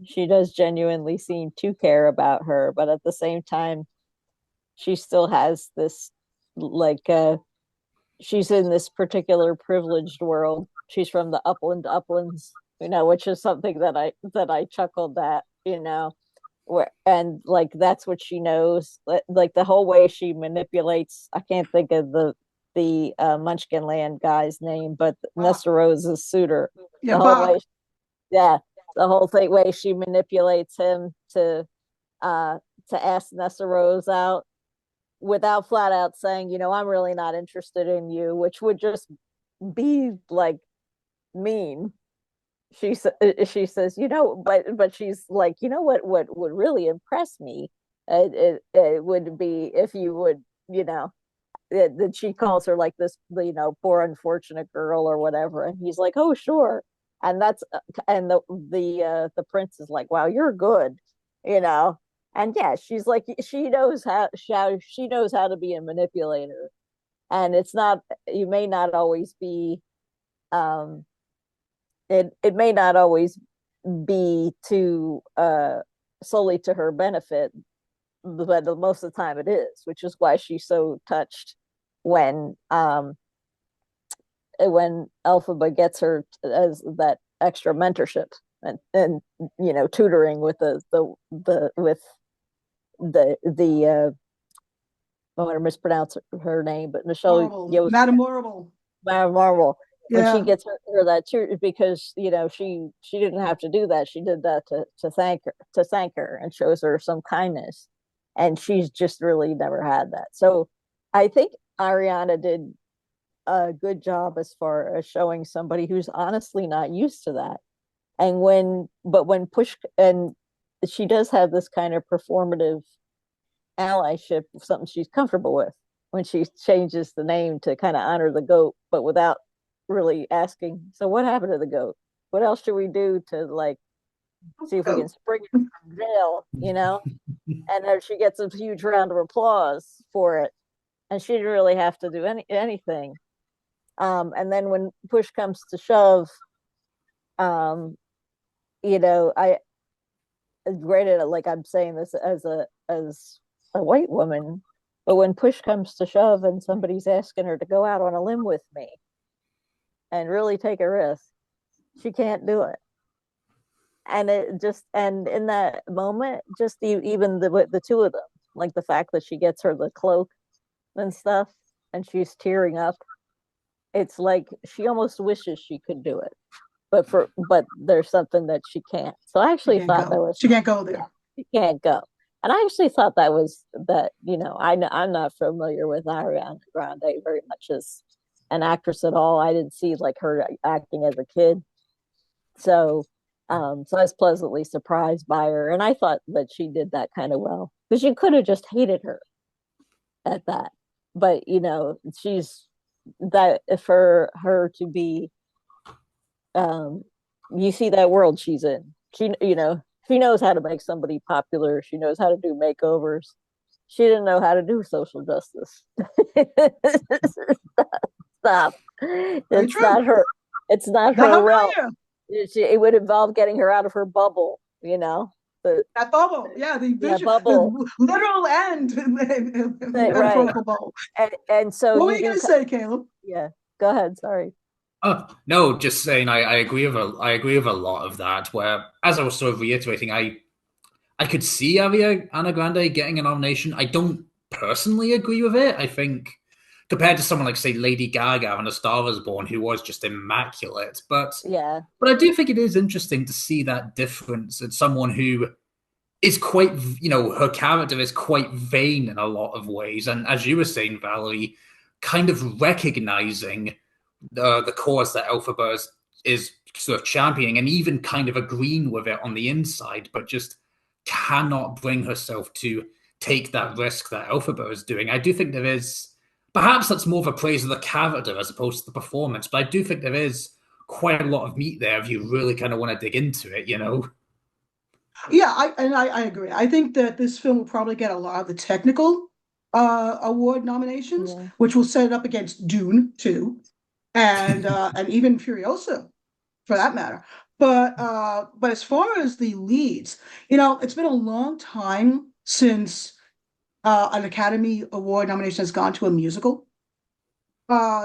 Speaker 5: she does genuinely seem to care about her, but at the same time, she still has this like she's in this particular privileged world. She's from the uplands, which is something that I chuckled at, where and like that's what she knows. Like the whole way she manipulates. I can't think of the Munchkin Land guy's name, but Nessa Rose's suitor.
Speaker 1: Yeah,
Speaker 5: The whole
Speaker 1: Bob.
Speaker 5: way, yeah, the whole thing way she manipulates him to ask Nessa Rose out without flat out saying, I'm really not interested in you, which would just be like mean. She says, but she's like, what would really impress me, it would be if you would, that she calls her like this, poor unfortunate girl or whatever, and he's like, oh sure, and that's and the prince is like, wow, you're good, and yeah, she's like, she knows how to be a manipulator, and it's not, you may not always be, it may not always be to solely to her benefit, but most of the time it is, which is why she's so touched when Elphaba gets her as that extra mentorship and tutoring with the with the I want to mispronounce her name, but Michelle
Speaker 1: Marvel. Madame Marvel.
Speaker 5: Marvel. When
Speaker 1: Yeah.
Speaker 5: she gets her that tutor, because she didn't have to do that. She did that to thank her and shows her some kindness, and she's just really never had that. So I think Ariana did a good job as far as showing somebody who's honestly not used to that. And when push, and she does have this kind of performative allyship, something she's comfortable with, when she changes the name to kind of honor the goat, but without really asking, so what happened to the goat? What else should we do to like see if we can spring it from jail, And then she gets a huge round of applause for it, and she didn't really have to do anything. And then when push comes to shove, I granted, like I'm saying this as a white woman, but when push comes to shove and somebody's asking her to go out on a limb with me and really take a risk, she can't do it. And in that moment, just even the two of them, like the fact that she gets her the cloak and stuff, and she's tearing up, it's like she almost wishes she could do it, but there's something that she can't. So I actually thought that was,
Speaker 1: she can't go there.
Speaker 5: She can't go. And I actually thought I'm not familiar with Ariana Grande very much as an actress at all. I didn't see like her acting as a kid. So I was pleasantly surprised by her. And I thought that she did that kind of well, because you could have just hated her at that. But, she's that, for her to be, you see that world she's in. She knows how to make somebody popular. She knows how to do makeovers. She didn't know how to do social justice. Stop. It's not her. It's not her realm. It would involve getting her out of her bubble,
Speaker 1: that bubble, yeah, the vision,
Speaker 5: bubble,
Speaker 1: the literal and metaphorical bubble.
Speaker 5: And so,
Speaker 1: what were you going to say, Caleb?
Speaker 5: Yeah, go ahead. Sorry.
Speaker 3: No, just saying I agree with a lot of that. Where, as I was sort of reiterating, I could see Ariana Grande getting a nomination. I don't personally agree with it. I think compared to someone like, say, Lady Gaga in A Star Is Born, who was just immaculate, but I do think it is interesting to see that difference in someone who is quite, her character is quite vain in a lot of ways, and as you were saying, Valerie, kind of recognizing the cause that Elphaba is sort of championing and even kind of agreeing with it on the inside, but just cannot bring herself to take that risk that Elphaba is doing. I do think there is, perhaps that's more of a praise of the character as opposed to the performance, but I do think there is quite a lot of meat there if you really kind of want to dig into it, you know?
Speaker 1: Yeah, I agree. I think that this film will probably get a lot of the technical award nominations,
Speaker 5: Yeah.
Speaker 1: which will set it up against Dune 2 and even Furiosa for that matter. But as far as the leads, it's been a long time since an Academy Award nomination has gone to a musical.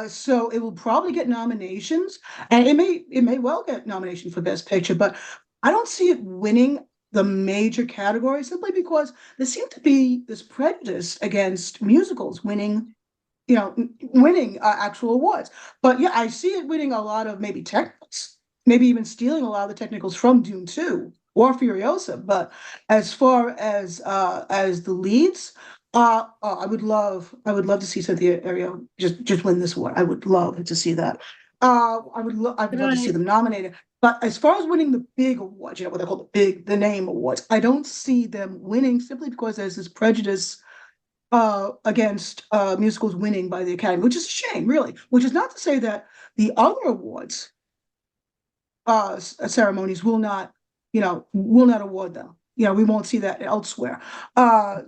Speaker 1: So it will probably get nominations, and it may well get nomination for Best Picture, but I don't see it winning the major category simply because there seemed to be this prejudice against musicals winning actual awards. But yeah, I see it winning a lot of maybe technicals, maybe even stealing a lot of the technicals from Dune 2 or Furiosa. But as far as the leads, I would love to see Cynthia Erivo just win this award. I would love to see that. I would love to see them nominated. But as far as winning the big awards, what they call the name awards, I don't see them winning simply because there's this prejudice against musicals winning by the Academy, which is a shame, really. Which is not to say that the other awards ceremonies will not award them. We won't see that elsewhere.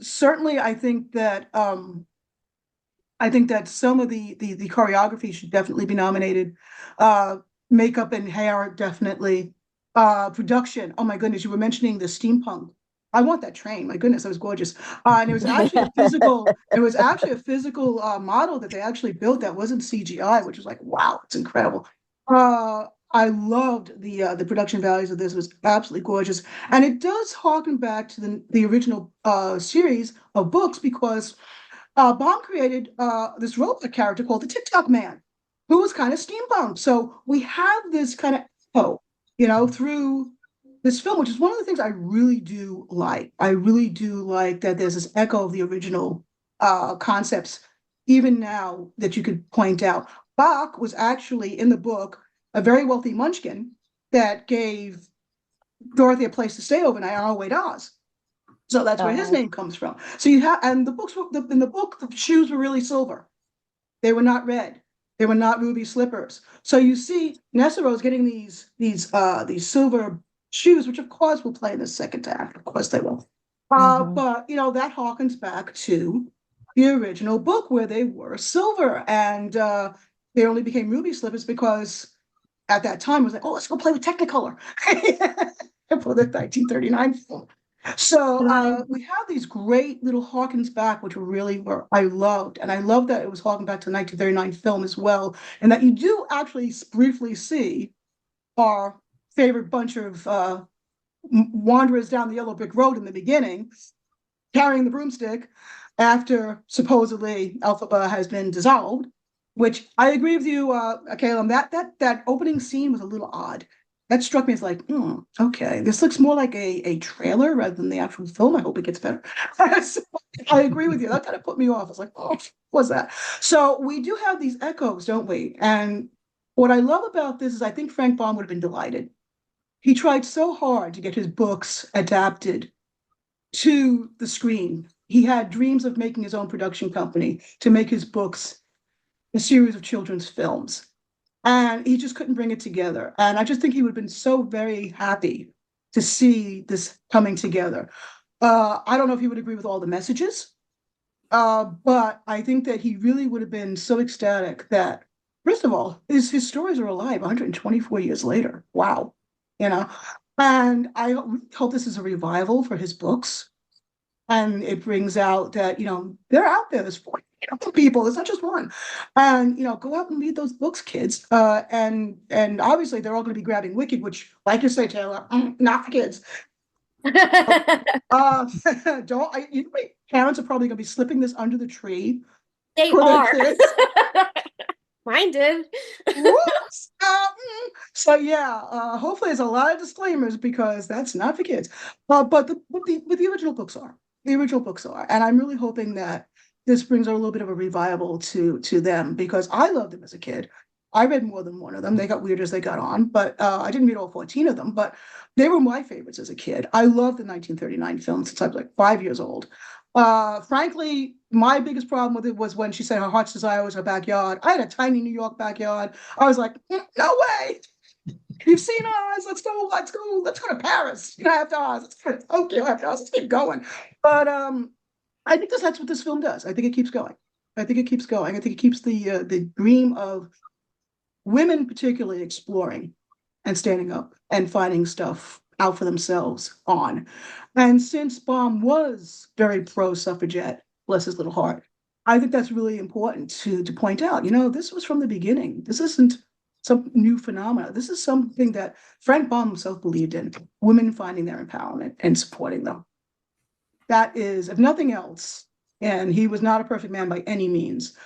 Speaker 1: Certainly, I think that some of the choreography should definitely be nominated. Makeup and hair definitely. Production. Oh my goodness, you were mentioning the steampunk. I want that train. My goodness, that was gorgeous. And it was actually a physical. It was actually a physical model that they actually built that wasn't CGI, which was like, wow, it's incredible. I loved the production values of this. It was absolutely gorgeous, and it does harken back to the original series of books because Baum created this robot character called the TikTok Man, who was kind of steampunk. So we have this kind of echo, through this film, which is one of the things I really do like. I really do like that there's this echo of the original concepts, even now that you could point out. Bach was actually in the book a very wealthy munchkin that gave Dorothy a place to stay overnight on our way to Oz. So that's where his name comes from. So you have, and the books in the book, the shoes were really silver. They were not red. They were not ruby slippers. So you see Nessero's getting these silver shoes, which of course will play in the second act. Of course they will. But that harkens back to the original book where they were silver, and they only became ruby slippers because at that time it was like, oh, let's go play with Technicolor for the 1939 film. So we have these great little harkens back, which I loved, and I love that it was harking back to the 1939 film as well, and that you do actually briefly see our favorite bunch of wanderers down the yellow brick road in the beginning, carrying the broomstick after supposedly Elphaba has been dissolved. Which I agree with you, Caleb. That opening scene was a little odd. That struck me as like, okay, this looks more like a trailer rather than the actual film. I hope it gets better. So, I agree with you. That kind of put me off. I was like, oh, what's that? So we do have these echoes, don't we? And what I love about this is I think Frank Baum would have been delighted. He tried so hard to get his books adapted to the screen. He had dreams of making his own production company to make his books a series of children's films. And he just couldn't bring it together. And I just think he would have been so very happy to see this coming together. I don't know if he would agree with all the messages, but I think that he really would have been so ecstatic that, first of all, his stories are alive 124 years later. Wow. And I hope this is a revival for his books. And it brings out that, they're out there. There's 40 people. It's not just one. And, go out and read those books, kids. And obviously they're all going to be grabbing Wicked, which, like you say, Taylor, not for kids. Parents are probably going to be slipping this under the tree.
Speaker 2: They
Speaker 1: for their
Speaker 2: are.
Speaker 1: kids.
Speaker 2: Mine did.
Speaker 1: Whoops. So yeah, hopefully there's a lot of disclaimers because that's not for kids. But the original books are. The original books are, and I'm really hoping that this brings a little bit of a revival to them because I loved them as a kid. I read more than one of them. They got weird as they got on, but I didn't read all 14 of them, but they were my favorites as a kid. I loved the 1939 film since I was like 5 years old. Frankly, my biggest problem with it was when she said her heart's desire was her backyard. I had a tiny New York backyard. I was like, no way. You've seen Oz. Let's go to Paris. After Oz. Let's go to Tokyo after Oz. Let's keep going. But I think that's what this film does. I think it keeps going. I think it keeps going. I think it keeps the dream of women particularly exploring and standing up and finding stuff out for themselves on. And since Baum was very pro-suffragette, bless his little heart, I think that's really important to point out. This was from the beginning. This isn't some new phenomena. This is something that Frank Baum himself believed in, women finding their empowerment and supporting them. That is, if nothing else, and he was not a perfect man by any means,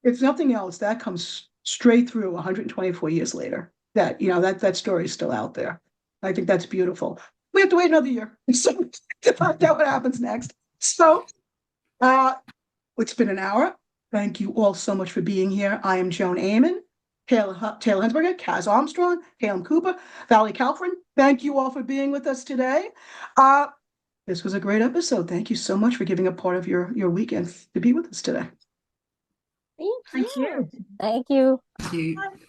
Speaker 1: if nothing else, that comes straight through 124 years later. That story is still out there. I think that's beautiful. We have to wait another year to find out what happens next. So it's been an hour. Thank you all so much for being here. I am Joan Amon, Taylor Hensberger, Kaz Armstrong, Caleb Cooper, Valerie Calfrin. Thank you all for being with us today. This was a great episode. Thank you so much for giving a part of your weekend to be with us today.
Speaker 2: Thank
Speaker 4: Thank you.
Speaker 5: Thank you.
Speaker 3: Thank you.